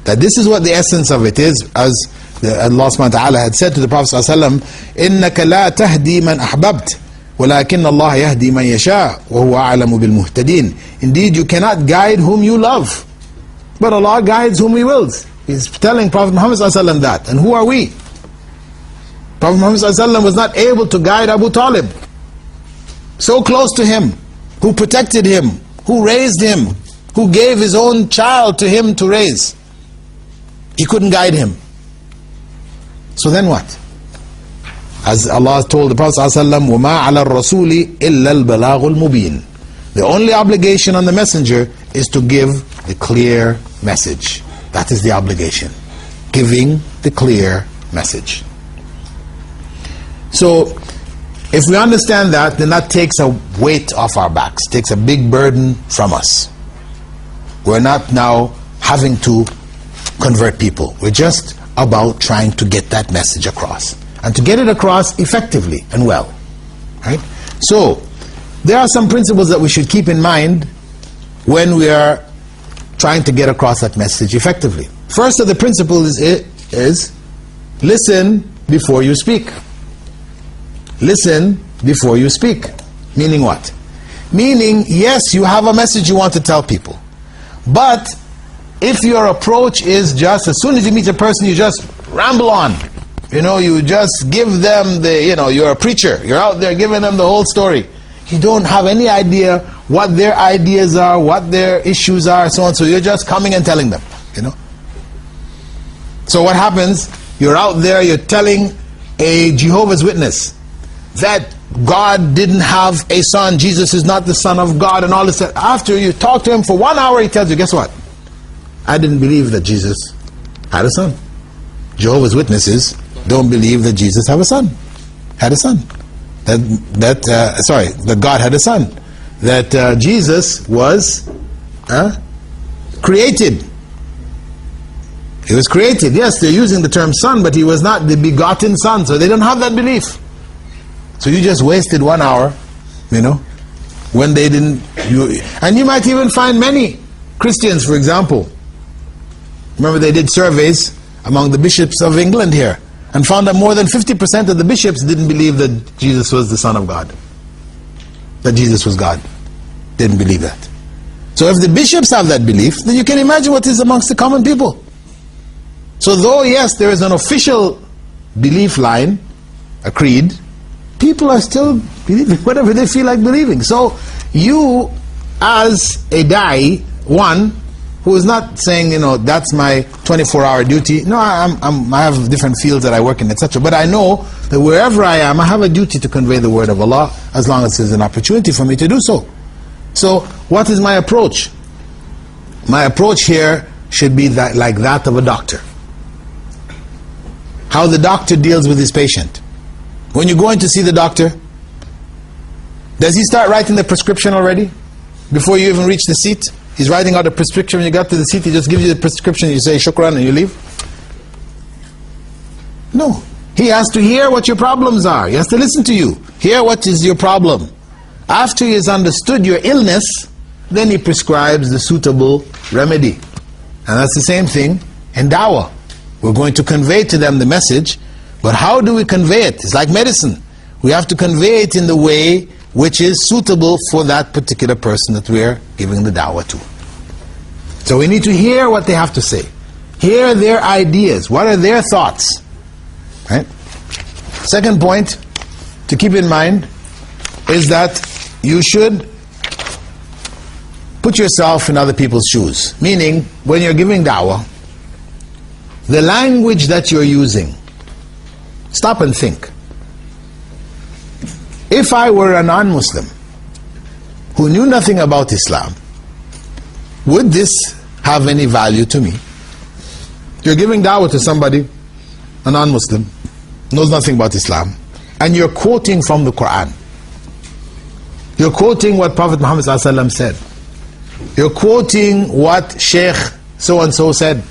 That this is what the essence of it is, as Allah subhanahu wa ta'ala had said to the Prophet sallallahu alaihi wasallam, إِنَّكَ لَا تَهْدِي مَنْ أَحْبَبْتَ وَلَكِنَّ اللَّهَ يَهْدِي مَنْ يَشَاءُ وَهُوَ أَعْلَمُ بِالْمُهْتَدِينَ. Indeed, you cannot guide whom you love, but Allah guides whom He wills. He's telling Prophet Muhammad sallallahu alaihi wasallam that. And who are we? Prophet Muhammad sallallahu alaihi wasallam was not able to guide Abu Talib, so close to him, who protected him, who raised him, who gave his own child to him to raise. He couldn't guide him. So then what? As Allah told the Prophet ﷺ, وَمَا عَلَى الرَّسُولِ إِلَّا الْبَلَاغُ الْمُبِينَ. The only obligation on the messenger is to give the clear message. That is the obligation. Giving the clear message. So, if we understand that, then that takes a weight off our backs, takes a big burden from us. We're not now having to convert people. We're just about trying to get that message across, and to get it across effectively and well. Right? So, there are some principles that we should keep in mind when we are trying to get across that message effectively. First of the principles is listen before you speak. Listen before you speak. Meaning what? Meaning, yes, you have a message you want to tell people, but if your approach is just, as soon as you meet a person, you just ramble on. You just give them you're a preacher. You're out there giving them the whole story. You don't have any idea what their ideas are, what their issues are, so on. So you're just coming and telling them, So what happens? You're out there, you're telling a Jehovah's Witness that God didn't have a son, Jesus is not the Son of God, and all this. After you talk to him for 1 hour, he tells you, guess what? I didn't believe that Jesus had a son. Jehovah's Witnesses don't believe that Jesus had a son. That God had a son. That Jesus was created. He was created. Yes, they're using the term son, but he was not the begotten son, so they don't have that belief. So you just wasted 1 hour, when they didn't. And you might even find many Christians, for example. Remember, they did surveys among the bishops of England here, and found that more than 50% of the bishops didn't believe that Jesus was the Son of God. That Jesus was God. Didn't believe that. So if the bishops have that belief, then you can imagine what is amongst the common people. So though, yes, there is an official belief line, a creed, people are still believing whatever they feel like believing. So you, as a da'i, one who is not saying, that's my 24-hour duty. No, I have different fields that I work in, etc. But I know that wherever I am, I have a duty to convey the word of Allah, as long as there's an opportunity for me to do so. So what is my approach? My approach here should be like that of a doctor. How the doctor deals with his patient. When you go in to see the doctor, does he start writing the prescription already? Before you even reach the seat? He's writing out a prescription. When you got to the seat, he just gives you the prescription, you say shukran and you leave? No. He has to hear what your problems are. He has to listen to you. Hear what is your problem. After he has understood your illness, then he prescribes the suitable remedy. And that's the same thing in da'wah. We're going to convey to them the message, but how do we convey it? It's like medicine. We have to convey it in the way which is suitable for that particular person that we're giving the da'wah to. So we need to hear what they have to say. Hear their ideas. What are their thoughts? Right? Second point to keep in mind is that you should put yourself in other people's shoes. Meaning, when you're giving da'wah, the language that you're using, stop and think. If I were a non-Muslim who knew nothing about Islam, would this have any value to me? You're giving da'wah to somebody, a non-Muslim, knows nothing about Islam, and you're quoting from the Quran. You're quoting what Prophet Muhammad ﷺ said. You're quoting what Sheikh so-and-so said.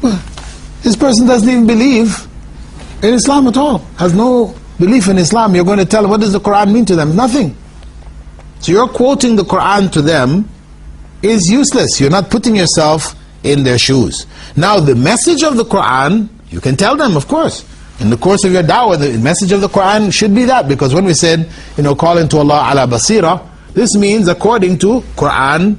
Well, this person doesn't even believe in Islam at all, has no belief in Islam. You're going to tell them, what does the Quran mean to them? Nothing. So you're quoting the Quran to them is useless. You're not putting yourself in their shoes. Now the message of the Quran, you can tell them, of course. In the course of your da'wah, the message of the Quran should be that. Because when we said, calling to Allah ala basira, this means according to Quran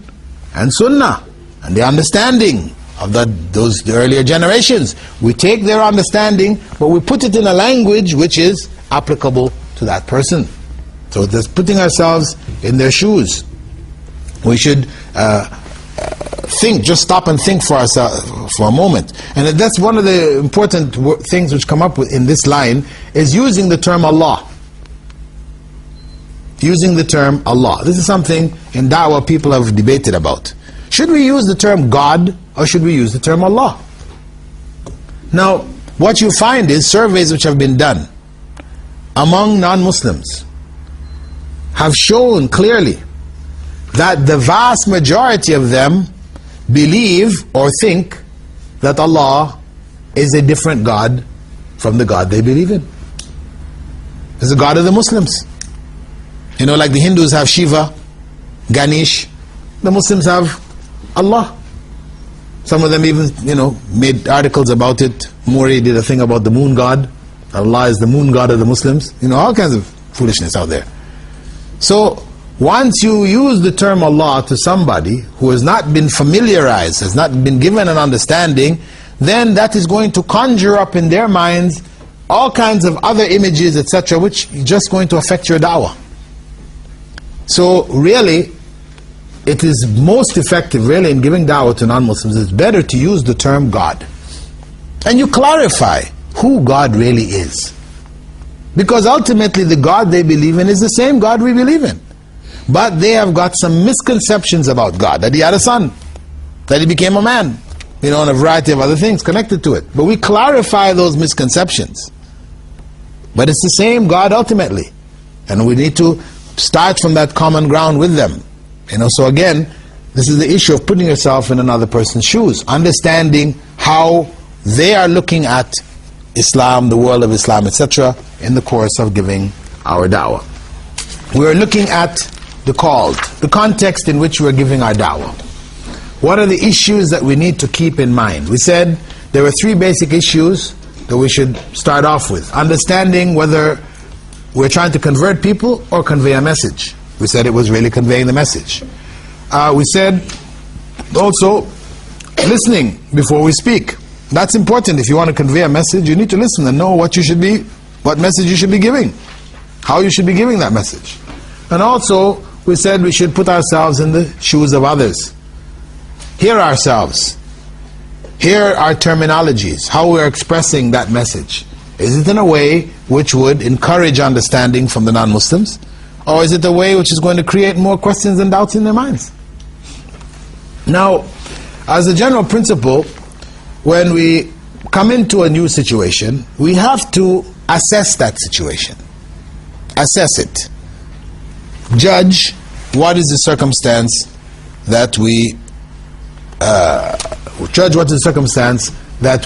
and Sunnah and the understanding of the earlier generations. We take their understanding, but we put it in a language which is applicable to that person. So just putting ourselves in their shoes. We should think, just stop and think for ourselves for a moment. And that's one of the important things which come up in this line, is using the term Allah. Using the term Allah. This is something in da'wah people have debated about. Should we use the term God, or should we use the term Allah? Now, what you find is surveys which have been done among non-Muslims have shown clearly that the vast majority of them believe or think that Allah is a different God from the God they believe in. It's the God of the Muslims. Like the Hindus have Shiva, Ganesh, the Muslims have Allah. Some of them even, made articles about it. Mori did a thing about the moon god. Allah is the moon god of the Muslims. All kinds of foolishness out there. So, once you use the term Allah to somebody who has not been familiarized, has not been given an understanding, then that is going to conjure up in their minds all kinds of other images, etc., which is just going to affect your da'wah. So, really, it is most effective, really, in giving da'wah to non-Muslims. It's better to use the term God. And you clarify. who God really is. Because ultimately the God they believe in is the same God we believe in. But they have got some misconceptions about God, that He had a son, that He became a man, and a variety of other things connected to it. But we clarify those misconceptions. But it's the same God ultimately. And we need to start from that common ground with them. So again, this is the issue of putting yourself in another person's shoes, understanding how they are looking at Islam, the world of Islam, etc., in the course of giving our da'wah. We're looking at the context in which we're giving our da'wah. What are the issues that we need to keep in mind? We said there were 3 basic issues that we should start off with. Understanding whether we're trying to convert people or convey a message. We said it was really conveying the message. We said also listening before we speak. That's important. If you want to convey a message, you need to listen and know what message you should be giving, how you should be giving that message. And also, we said we should put ourselves in the shoes of others. Hear ourselves. Hear our terminologies, how we're expressing that message. Is it in a way which would encourage understanding from the non-Muslims? Or is it a way which is going to create more questions and doubts in their minds? Now, as a general principle, when we come into a new situation, we have to assess that situation. Assess it. Judge what is the circumstance that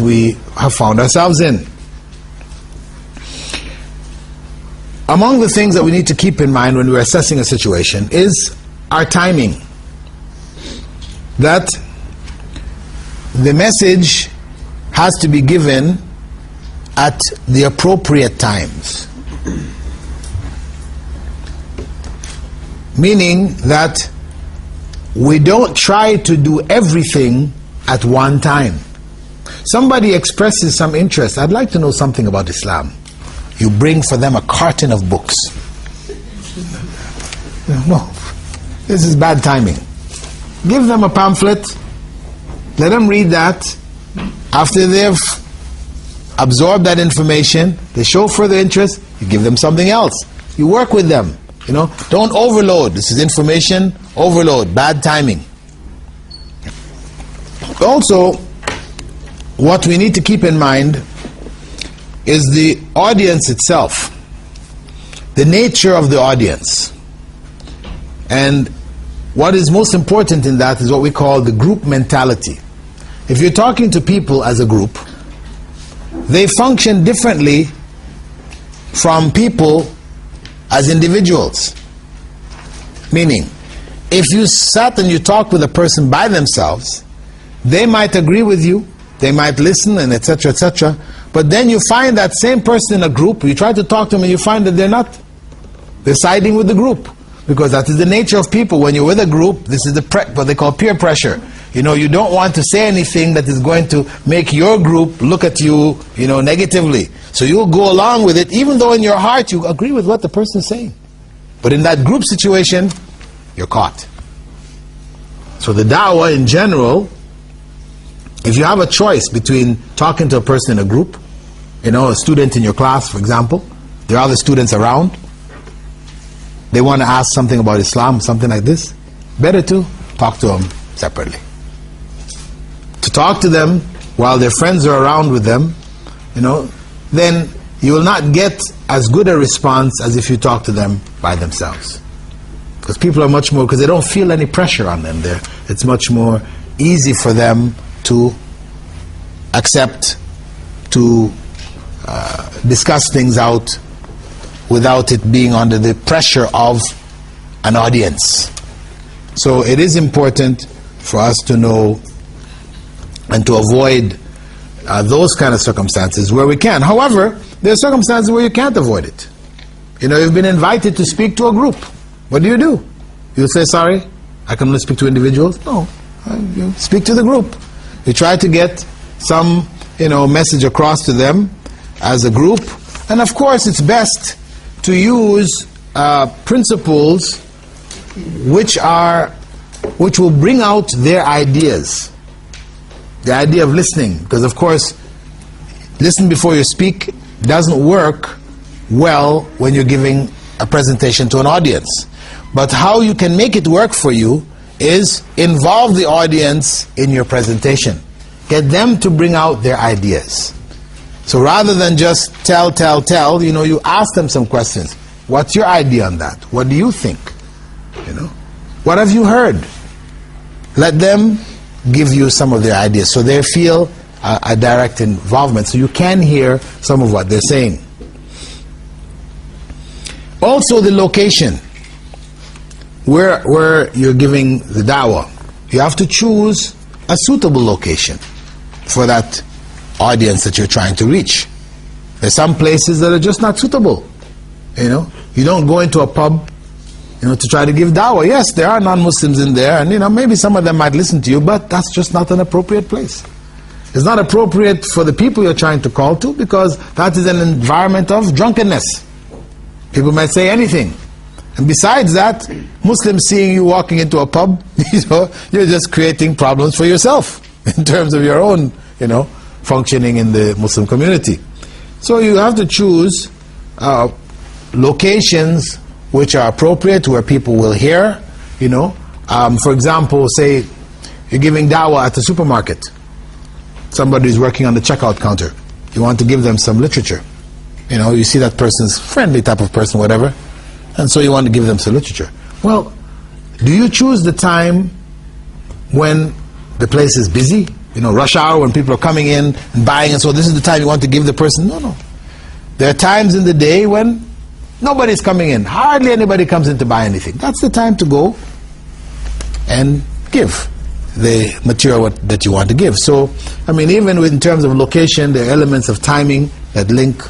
we have found ourselves in. Among the things that we need to keep in mind when we're assessing a situation is our timing. That the message has to be given at the appropriate times. Meaning that we don't try to do everything at one time. Somebody expresses some interest. I'd like to know something about Islam. You bring for them a carton of books. No, this is bad timing. Give them a pamphlet. Let them read that. After they've absorbed that information, they show further interest, you give them something else. You work with them. Don't overload. This is information overload, bad timing. Also, what we need to keep in mind is the audience itself, the nature of the audience. And what is most important in that is what we call the group mentality. If you're talking to people as a group, they function differently from people as individuals. Meaning, if you sat and you talked with a person by themselves, they might agree with you, they might listen, and etc., etc. But then you find that same person in a group, you try to talk to them and you find that they're not. They're siding with the group. Because that is the nature of people. When you're with a group, this is what they call peer pressure. You don't want to say anything that is going to make your group look at you, negatively. So you'll go along with it, even though in your heart you agree with what the person is saying. But in that group situation, you're caught. So the da'wah in general, if you have a choice between talking to a person in a group, a student in your class, for example, there are other students around, they want to ask something about Islam, something like this, better to talk to them separately. To talk to them while their friends are around with them, then you will not get as good a response as if you talk to them by themselves. Because people are much more, because they don't feel any pressure on them there. It's much more easy for them to accept, to discuss things out without it being under the pressure of an audience. So it is important for us to know and to avoid those kind of circumstances where we can. However, there are circumstances where you can't avoid it. You've been invited to speak to a group. What do? You say, sorry, I can only speak to individuals? No, you speak to the group. You try to get some message across to them as a group. And of course it's best to use principles which will bring out their ideas. The idea of listening, because of course listen before you speak doesn't work well when you're giving a presentation to an audience. But how you can make it work for you is involve the audience in your presentation. Get them to bring out their ideas. So rather than just tell, you ask them some questions. What's your idea on that? What do you think? What have you heard? Let them give you some of their ideas so they feel a direct involvement, so you can hear some of what they're saying. Also, the location where you're giving the da'wah. You have to choose a suitable location for that audience that you're trying to reach. There's some places that are just not suitable. You don't go into a pub to try to give da'wah. Yes, there are non-Muslims in there, and maybe some of them might listen to you, but that's just not an appropriate place. It's not appropriate for the people you're trying to call to, because that is an environment of drunkenness. People might say anything. And besides that, Muslims seeing you walking into a pub, you're just creating problems for yourself in terms of your own, functioning in the Muslim community. So you have to choose locations which are appropriate, where people will hear. For example, say you're giving da'wah at the supermarket. Somebody is working on the checkout counter. You want to give them some literature. You see that person's friendly type of person, whatever, and so you want to give them some literature. Well, do you choose the time when the place is busy? Rush hour, when people are coming in and buying, and so this is the time you want to give the person? No. There are times in the day when nobody's coming in. Hardly anybody comes in to buy anything. That's the time to go and give the material that you want to give. So, even in terms of location, there are elements of timing that link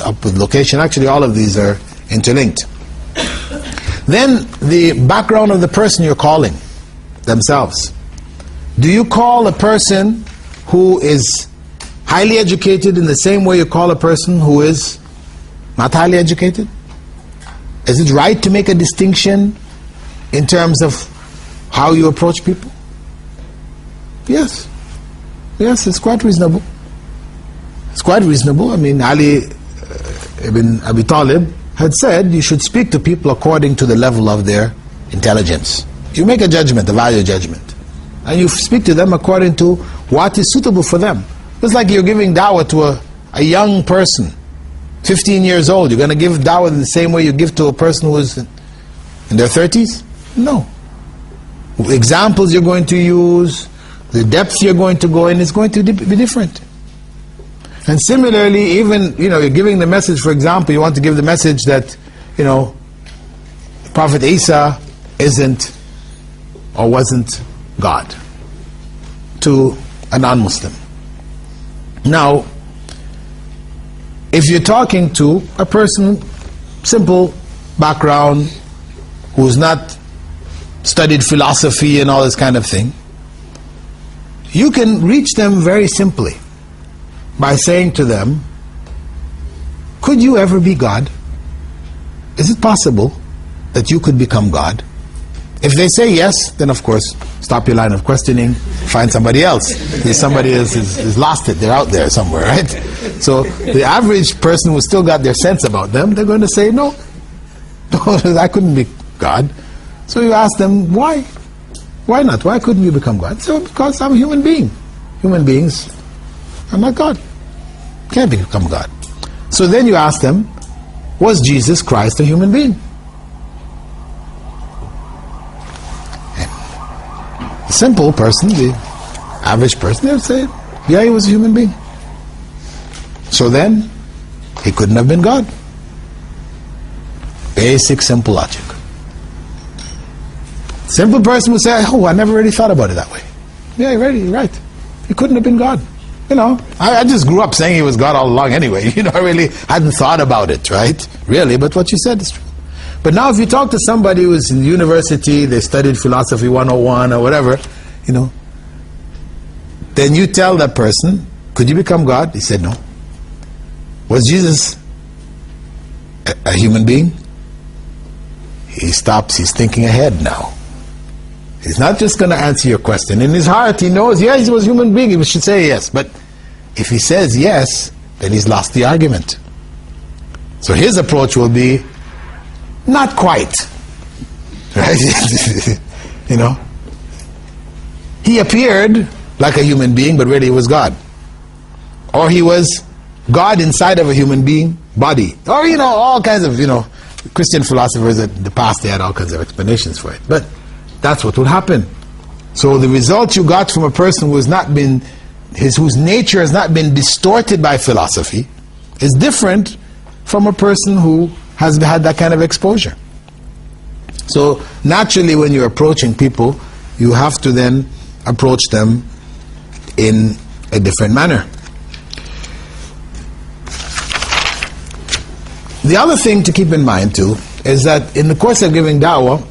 up with location. Actually, all of these are interlinked. Then, the background of the person you're calling themselves. Do you call a person who is highly educated in the same way you call a person who is not highly educated? Is it right to make a distinction in terms of how you approach people? Yes, it's quite reasonable. It's quite reasonable. Ali ibn Abi Talib had said you should speak to people according to the level of their intelligence. You make a judgment, a value judgment, and you speak to them according to what is suitable for them. It's like you're giving da'wah to a young person, 15 years old. You're going to give da'wah in the same way you give to a person who is in their 30s? No. Examples you're going to use, the depth you're going to go in is going to be different. And similarly, even, you're giving the message, for example, you want to give the message that, Prophet Isa isn't or wasn't God to a non-Muslim. Now, if you're talking to a person, simple background, who's not studied philosophy and all this kind of thing, you can reach them very simply by saying to them, could you ever be God? Is it possible that you could become God? If they say yes, then of course, stop your line of questioning, find somebody else. If somebody else is lost it, they're out there somewhere, right? So the average person who's still got their sense about them, they're going to say, no, I couldn't be God. So you ask them, why? Why not? Why couldn't you become God? So, because I'm a human being. Human beings are not God. Can't become God. So then you ask them, was Jesus Christ a human being? The simple person, the average person, they would say, yeah, he was a human being. So then, he couldn't have been God. Basic, simple logic. Simple person would say, oh, I never really thought about it that way. Yeah, you're right. He couldn't have been God. I just grew up saying he was God all along anyway. I really hadn't thought about it, right? Really, but what you said is true. But now if you talk to somebody who's in university, they studied philosophy 101 or whatever, then you tell that person, could you become God? He said no. Was Jesus a human being? He stops, he's thinking ahead now. He's not just going to answer your question. In his heart, he knows, yes, he was a human being. He should say yes. But if he says yes, then he's lost the argument. So his approach will be, not quite. Right? You know? He appeared like a human being, but really he was God. Or he was God inside of a human being body. Or, you know, all kinds of, you know, Christian philosophers in the past, they had all kinds of explanations for it. But that's what would happen. So the result you got from a person who has not been, whose nature has not been distorted by philosophy, is different from a person who has had that kind of exposure. So naturally, when you're approaching people, you have to then approach them in a different manner. The other thing to keep in mind too is that in the course of giving da'wah,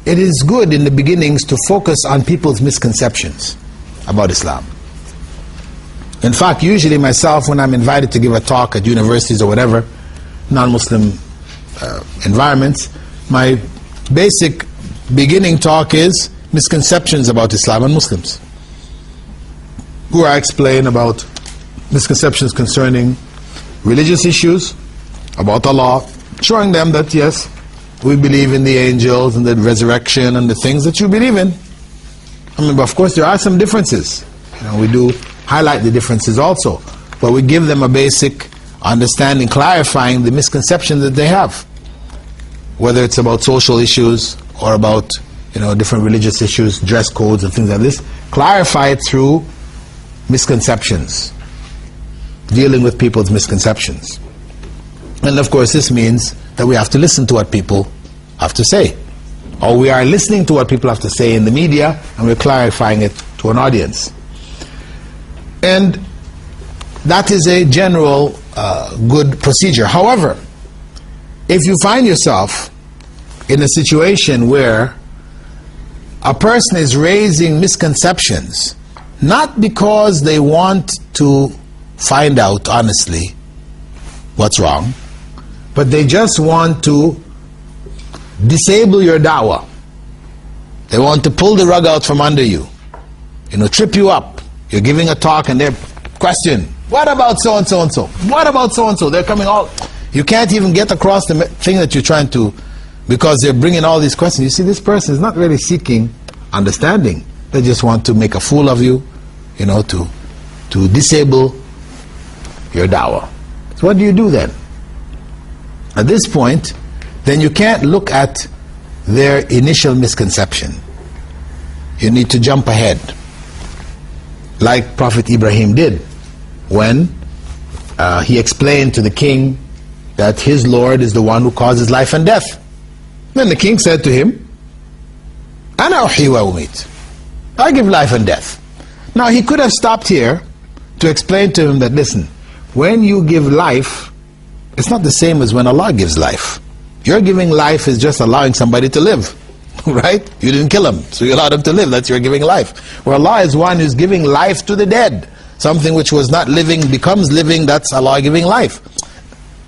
it is good in the beginnings to focus on people's misconceptions about Islam. In fact, usually myself, when I'm invited to give a talk at universities or whatever, non-Muslim environments, my basic beginning talk is misconceptions about Islam and Muslims, where I explain about misconceptions concerning religious issues, about Allah, showing them that yes, we believe in the angels and the resurrection and the things that you believe in. I mean, but of course there are some differences. You know, we do highlight the differences also, but we give them a basic understanding, clarifying the misconceptions that they have, whether it's about social issues or about, you know, different religious issues, dress codes and things like this. Clarify it through misconceptions, dealing with people's misconceptions. And of course this means that we have to listen to what people have to say, or we are listening to what people have to say in the media and we're clarifying it to an audience. And that is a general good procedure. However, if you find yourself in a situation where a person is raising misconceptions, not because they want to find out honestly what's wrong, but they just want to disable your da'wah. They want to pull the rug out from under you, you know, trip you up. You're giving a talk and they're question, what about so and so and so? What about so and so? They're coming all, you can't even get across the thing that you're trying to, because they're bringing all these questions. You see, this person is not really seeking understanding. They just want to make a fool of you, you know, to disable your da'wah. So what do you do then? At this point, then you can't look at their initial misconception. You need to jump ahead, like Prophet Ibrahim did when he explained to the king that his Lord is the one who causes life and death. Then the king said to him, Ana uhyi wa umit, I give life and death. Now he could have stopped here to explain to him that, listen, when you give life, it's not the same as when Allah gives life. Your giving life is just allowing somebody to live, right? You didn't kill him, so you allowed him to live. That's your giving life. Where Allah is one who's giving life to the dead. Something which was not living becomes living, that's Allah giving life.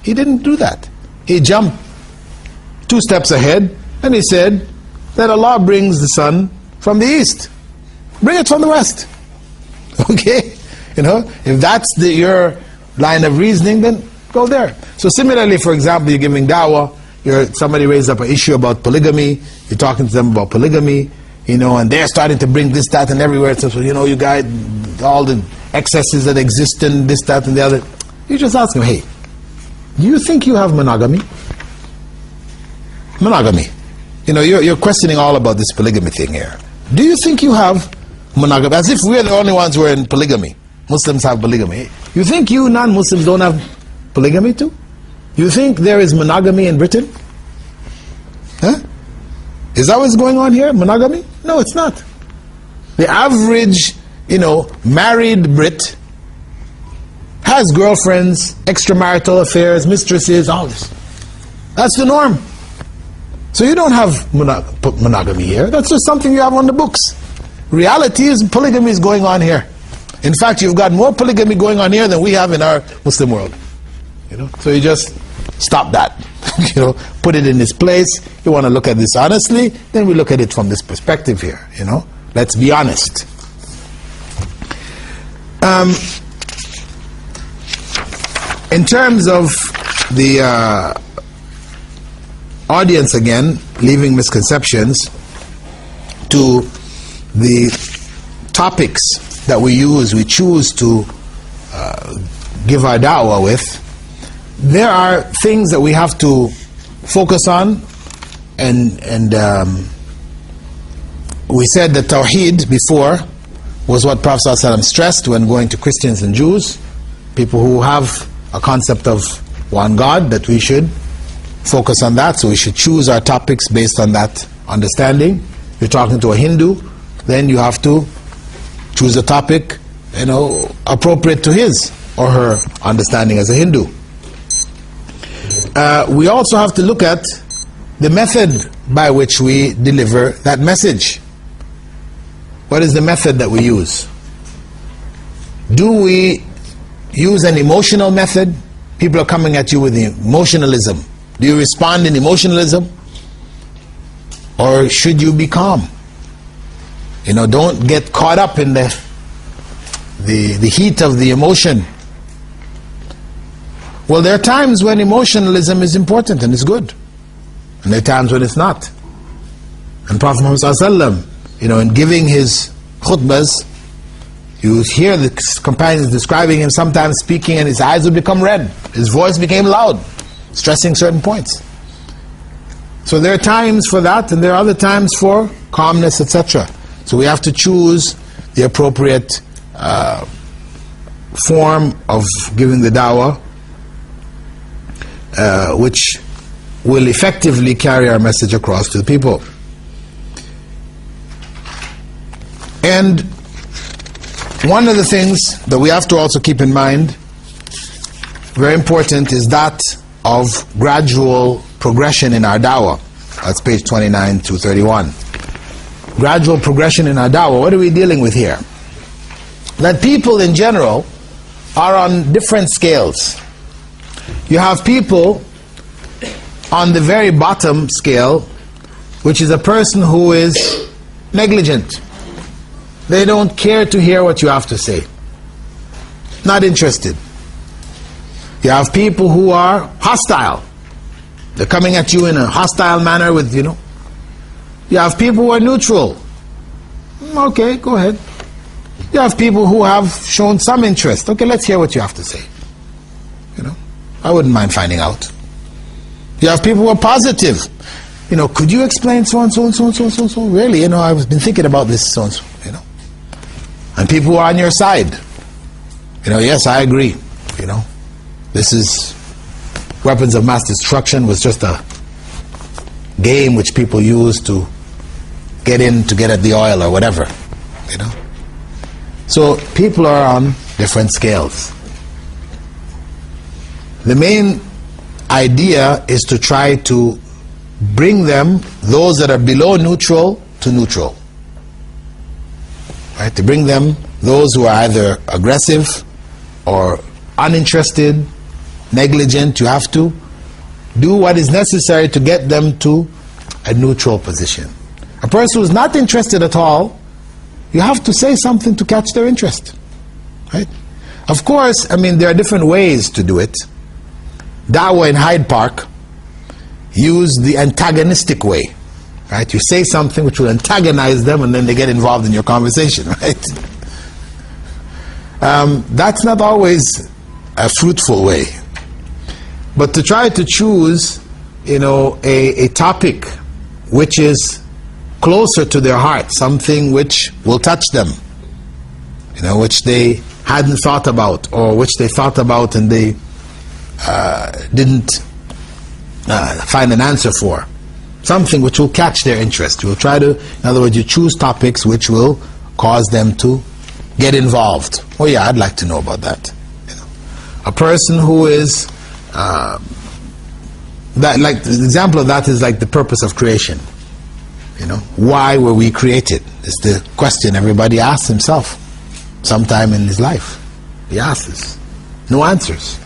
He didn't do that. He jumped 2 steps ahead and he said that Allah brings the sun from the east. Bring it from the west. Okay? You know, if that's your line of reasoning, then go there. So similarly, for example, you're giving da'wah, somebody raised up an issue about polygamy, you're talking to them about polygamy, you know, and they're starting to bring this, that, and everywhere. So, you know, you guys, all the excesses that exist in this, that, and the other. You just ask them, hey, do you think you have monogamy? Monogamy. You know, you're questioning all about this polygamy thing here. Do you think you have monogamy? As if we're the only ones who are in polygamy. Muslims have polygamy. You think you non-Muslims don't have polygamy too? You think there is monogamy in Britain? Huh? Is that what's going on here? Monogamy? No, it's not. The average, you know, married Brit has girlfriends, extramarital affairs, mistresses, all this. That's the norm. So you don't have monogamy here. That's just something you have on the books. Reality is polygamy is going on here. In fact, you've got more polygamy going on here than we have in our Muslim world. You know, so you just stop that. You know, put it in its place. You want to look at this honestly, then we look at it from this perspective here. You know, let's be honest. In terms of the audience, again, leaving misconceptions to the topics that we choose to give our da'wah with, there are things that we have to focus on, and we said that Tawheed before was what Prophet ﷺ stressed when going to Christians and Jews, people who have a concept of one God, that we should focus on that. So we should choose our topics based on that understanding. If you're talking to a Hindu, then you have to choose a topic, appropriate to his or her understanding as a Hindu. We also have to look at the method by which we deliver that message. What is the method that we use? Do we use an emotional method? People are coming at you with emotionalism. Do you respond in emotionalism? Or should you be calm? Don't get caught up in the heat of the emotion. Well, there are times when emotionalism is important and it's good, and there are times when it's not. And Prophet Muhammad ﷺ, in giving his khutbahs, you hear the companions describing him sometimes speaking and his eyes would become red, his voice became loud, stressing certain points. So there are times for that, and there are other times for calmness, etc. So we have to choose the appropriate form of giving the da'wah, which will effectively carry our message across to the people. And one of the things that we have to also keep in mind, very important, is that of gradual progression in our da'wah. That's page 29 to 31. Gradual progression in our da'wah. What are we dealing with here? That people in general are on different scales. You have people on the very bottom scale, which is a person who is negligent. They don't care to hear what you have to say. Not interested. You have people who are hostile. They're coming at you in a hostile manner with, You have people who are neutral. Okay, go ahead. You have people who have shown some interest. Okay, let's hear what you have to say. I wouldn't mind finding out. You have people who are positive. Could you explain so and so and so and so and so and so? Really, I've been thinking about this so and so, And people who are on your side. Yes, I agree. This is weapons of mass destruction was just a game which people use to get at the oil or whatever. So people are on different scales. The main idea is to try to bring them, those that are below neutral, to neutral. Right? To bring them, those who are either aggressive or uninterested, negligent. You have to do what is necessary to get them to a neutral position. A person who is not interested at all, you have to say something to catch their interest. Right? Of course, there are different ways to do it. Da'wah in Hyde Park use the antagonistic way. Right? You say something which will antagonize them, and then they get involved in your conversation. Right? That's not always a fruitful way. But to try to choose, a topic which is closer to their heart, something which will touch them, which they hadn't thought about, or which they thought about and they didn't find an answer for. Something which will catch their interest. You will try to, in other words, you choose topics which will cause them to get involved. Oh yeah, I'd like to know about that. A person who is the example of that is like the purpose of creation. Why were we created? It's the question everybody asks himself sometime in his life. He asks this. No answers.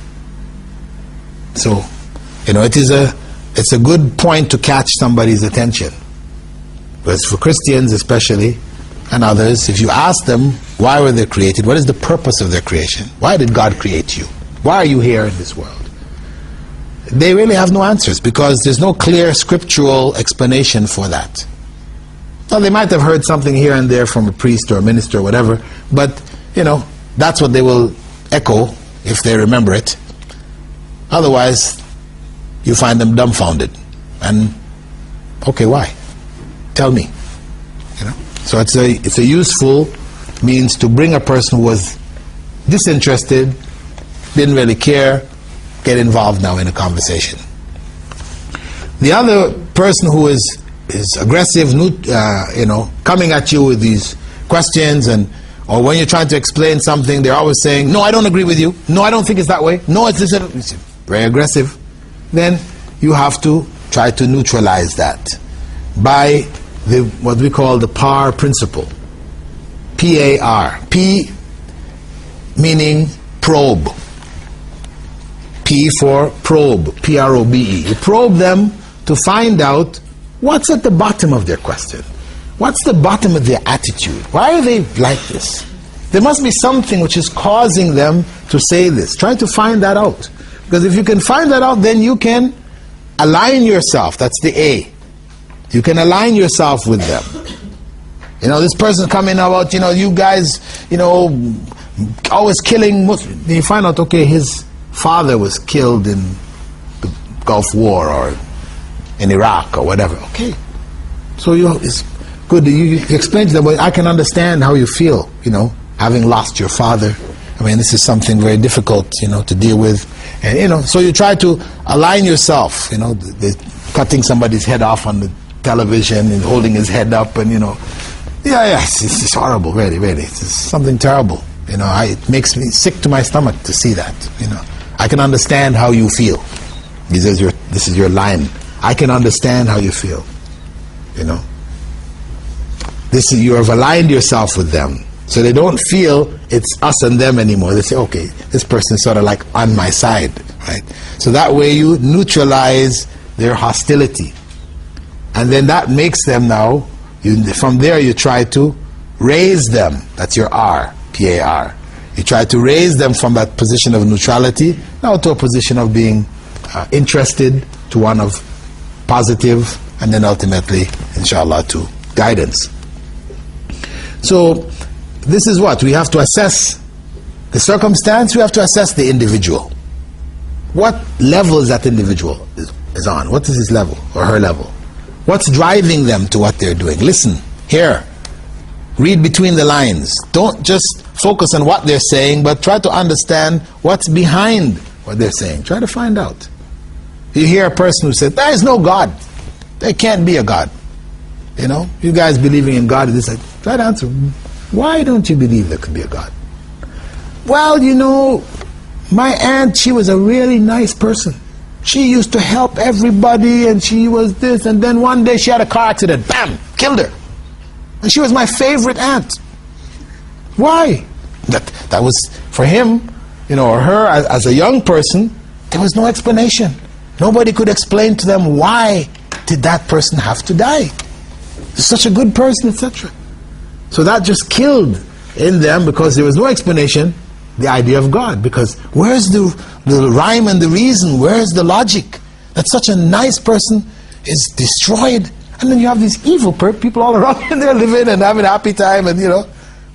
So, it's a good point to catch somebody's attention. But for Christians especially, and others, if you ask them why were they created, what is the purpose of their creation? Why did God create you? Why are you here in this world? They really have no answers, because there's no clear scriptural explanation for that. Now, they might have heard something here and there from a priest or a minister or whatever, but, that's what they will echo if they remember it. Otherwise, you find them dumbfounded. And, okay, why? Tell me. So it's a useful means to bring a person who was disinterested, didn't really care, get involved now in a conversation. The other person who is aggressive, coming at you with these questions, or when you're trying to explain something, they're always saying, no, I don't agree with you. No, I don't think it's that way. No, it's this. It's very aggressive. Then you have to try to neutralize that by what we call the PAR principle. P-A-R. P meaning probe. P for probe. P-R-O-B-E. You probe them to find out what's at the bottom of their question. What's the bottom of their attitude? Why are they like this? There must be something which is causing them to say this. Try to find that out. Because if you can find that out, then you can align yourself. That's the A. You can align yourself with them. This person coming about, you guys, always killing Muslims. You find out, okay, his father was killed in the Gulf War or in Iraq or whatever. Okay. So it's good. You explain to them, well, I can understand how you feel, having lost your father. I mean, this is something very difficult, to deal with. And, so you try to align yourself, cutting somebody's head off on the television and holding his head up and, it's horrible, really, really. It's something terrible. It makes me sick to my stomach to see that, I can understand how you feel. This is your line. I can understand how you feel. You have aligned yourself with them. So they don't feel it's us and them anymore. They say, okay, this person is sort of like on my side, right? So that way you neutralize their hostility. And then that makes them now, from there you try to raise them. That's your R, P-A-R. You try to raise them from that position of neutrality now to a position of being interested, to one of positive, and then ultimately, inshallah, to guidance. So this is what we have to assess the circumstance. We have to assess the individual. What level is that individual is on? What is his level or her level? What's driving them to what they're doing? Listen, hear, read between the lines. Don't just focus on what they're saying, but try to understand what's behind what they're saying. Try to find out. You hear a person who says, there is no God. There can't be a God. You guys believing in God. Try to answer, why don't you believe there could be a God? Well, my aunt, she was a really nice person. She used to help everybody, and she was this, and then one day she had a car accident. Bam! Killed her. And she was my favorite aunt. Why? That was, for him, or her, as a young person, there was no explanation. Nobody could explain to them, why did that person have to die? Such a good person, etc. So that just killed in them, because there was no explanation, the idea of God. Because where's the rhyme and the reason? Where's the logic? That such a nice person is destroyed, and then you have these evil people all around, and they're living and having a happy time, and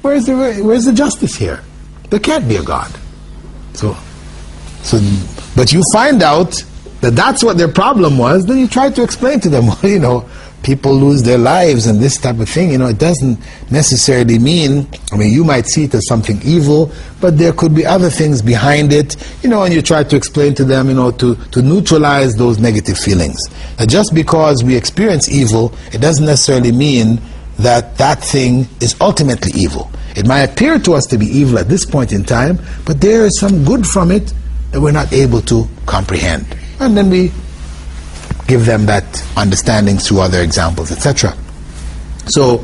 where's the justice here? There can't be a God. So but you find out that that's what their problem was, then you try to explain to them, people lose their lives and this type of thing, it doesn't necessarily mean, you might see it as something evil, but there could be other things behind it, and you try to explain to them, to neutralize those negative feelings. That just because we experience evil, it doesn't necessarily mean that that thing is ultimately evil. It might appear to us to be evil at this point in time, but there is some good from it that we're not able to comprehend. And then we give them that understanding through other examples, etc. So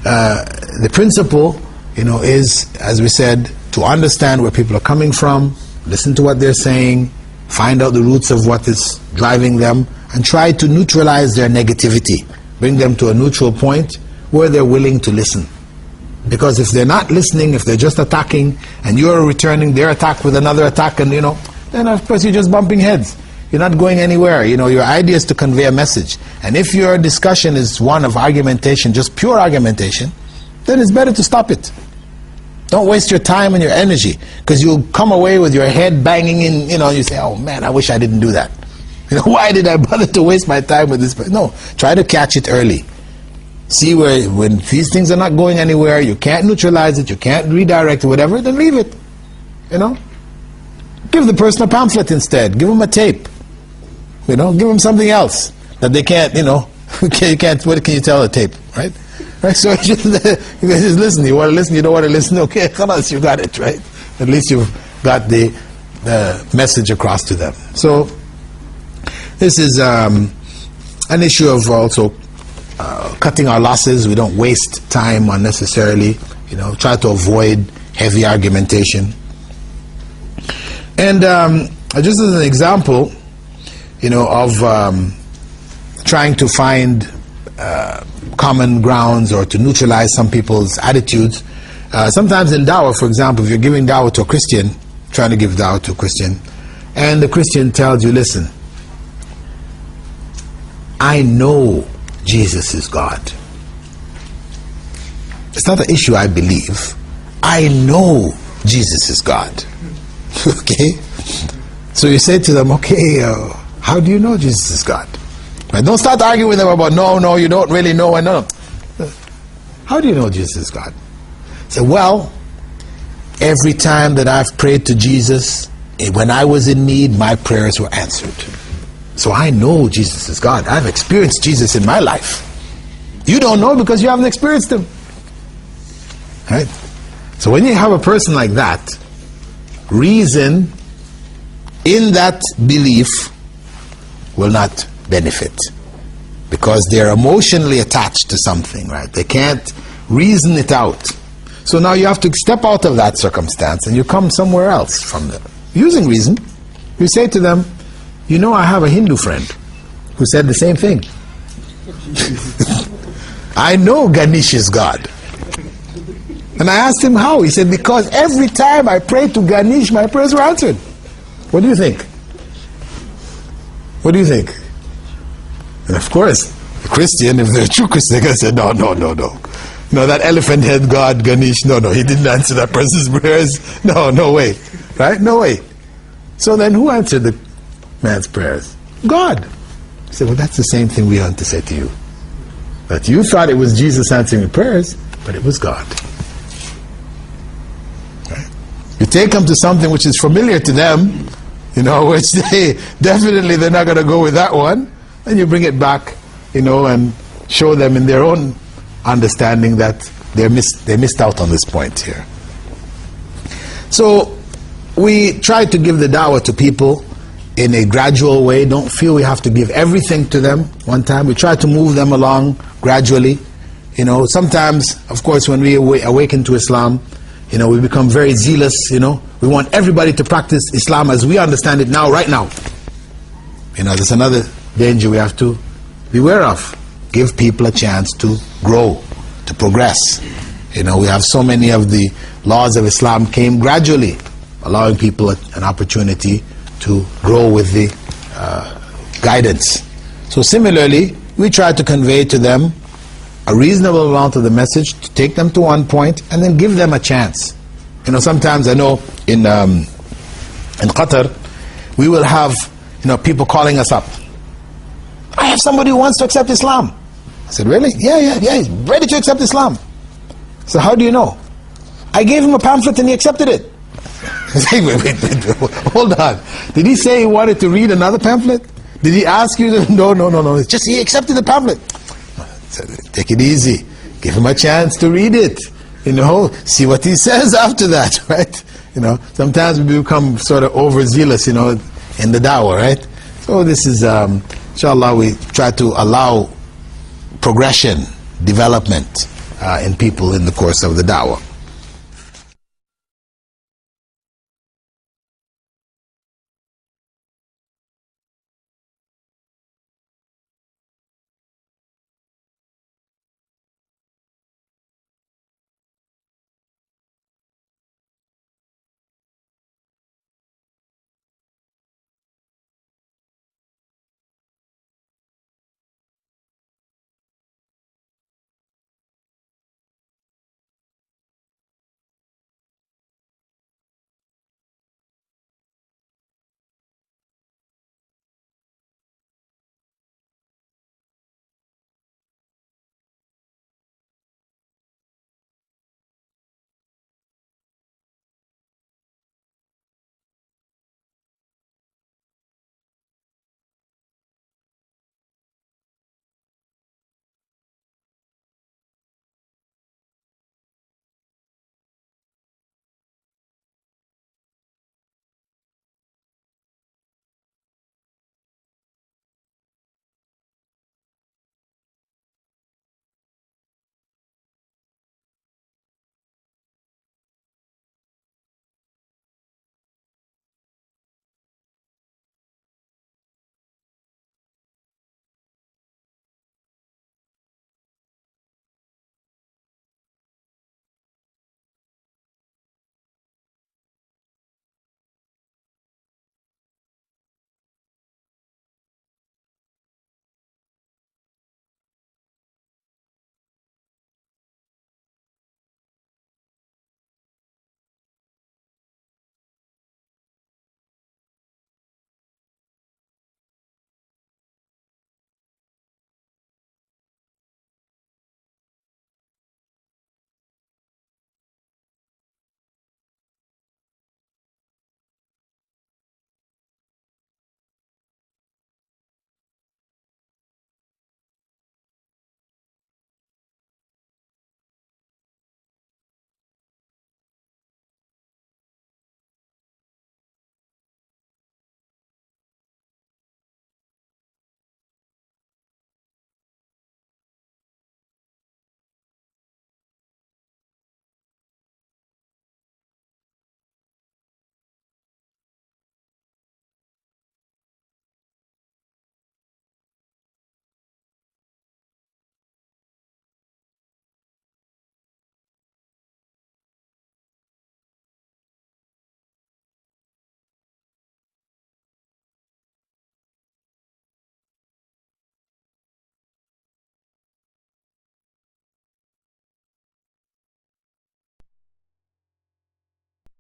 the principle, is, as we said, to understand where people are coming from, listen to what they're saying, find out the roots of what is driving them, and try to neutralize their negativity. Bring them to a neutral point where they're willing to listen. Because if they're not listening, if they're just attacking, and you're returning their attack with another attack, and then of course you're just bumping heads. You're not going anywhere. You know, your idea is to convey a message. And if your discussion is one of argumentation, just pure argumentation, then it's better to stop it. Don't waste your time and your energy, because you'll come away with your head banging in, you know, you say, oh man, I wish I didn't do that. You know, why did I bother to waste my time with this person? No, try to catch it early. See where, when these things are not going anywhere, you can't neutralize it, you can't redirect it, whatever, then leave it. You know? Give the person a pamphlet instead. Give them a tape. You know, give them something else that they can't, you know, you can't, what can you tell a tape, right? Right, so just, you guys just listen. You want to listen, you don't want to listen, okay, khalas, you got it, right? At least you've got the message across to them. So, this is an issue of also cutting our losses. We don't waste time unnecessarily, you know, try to avoid heavy argumentation. And just as an example, you know, of trying to find common grounds or to neutralize some people's attitudes. Sometimes in dawah, for example, if you're giving dawah to a Christian, trying to give dawah to a Christian, and the Christian tells you, listen, I know Jesus is God. It's not an issue I believe. I know Jesus is God. Okay? So you say to them, okay, how do you know Jesus is God? Right? Don't start arguing with them about, no, you don't really know. And no. How do you know Jesus is God? Say, well, every time that I've prayed to Jesus, when I was in need, my prayers were answered. So I know Jesus is God. I've experienced Jesus in my life. You don't know because you haven't experienced Him. Right? So when you have a person like that, reason in that belief will not benefit, because they're emotionally attached to something, right? They can't reason it out. So now you have to step out of that circumstance and you come somewhere else from there. Using reason, you say to them, you know, I have a Hindu friend who said the same thing. I know Ganesh is God. And I asked him how. He said, because every time I prayed to Ganesh, my prayers were answered. What do you think? What do you think? And of course, the Christian, if they're a true Christian, they're going to say, no. No, that elephant head God, Ganesh, no, he didn't answer that person's prayers. No way. Right? No way. So then who answered the man's prayers? God. He said, well, that's the same thing we want to say to you. That you thought it was Jesus answering your prayers, but it was God. Right? You take them to something which is familiar to them, you know, which they're not going to go with that one, and you bring it back, you know, and show them in their own understanding that they missed out on this point here. So we try to give the dawah to people in a gradual way. Don't feel we have to give everything to them one time. We try to move them along gradually. You know, sometimes, of course, when we awaken to Islam, you know, we become very zealous, you know. We want everybody to practice Islam as we understand it now, right now. You know, there's another danger we have to beware of. Give people a chance to grow, to progress. You know, we have so many of the laws of Islam came gradually, allowing people an opportunity to grow with the guidance. So similarly, we try to convey to them a reasonable amount of the message, to take them to one point, and then give them a chance. You know, sometimes I know in Qatar, we will have, you know, people calling us up. I have somebody who wants to accept Islam. I said, really? Yeah, he's ready to accept Islam. So how do you know? I gave him a pamphlet and he accepted it. wait, hold on. Did he say he wanted to read another pamphlet? Did he ask you? No. It's just he accepted the pamphlet. So, take it easy. Give him a chance to read it. You know, see what he says after that, right? You know, sometimes we become sort of overzealous, you know, in the dawah, right? So this is, inshallah, we try to allow progression, development in people in the course of the dawah.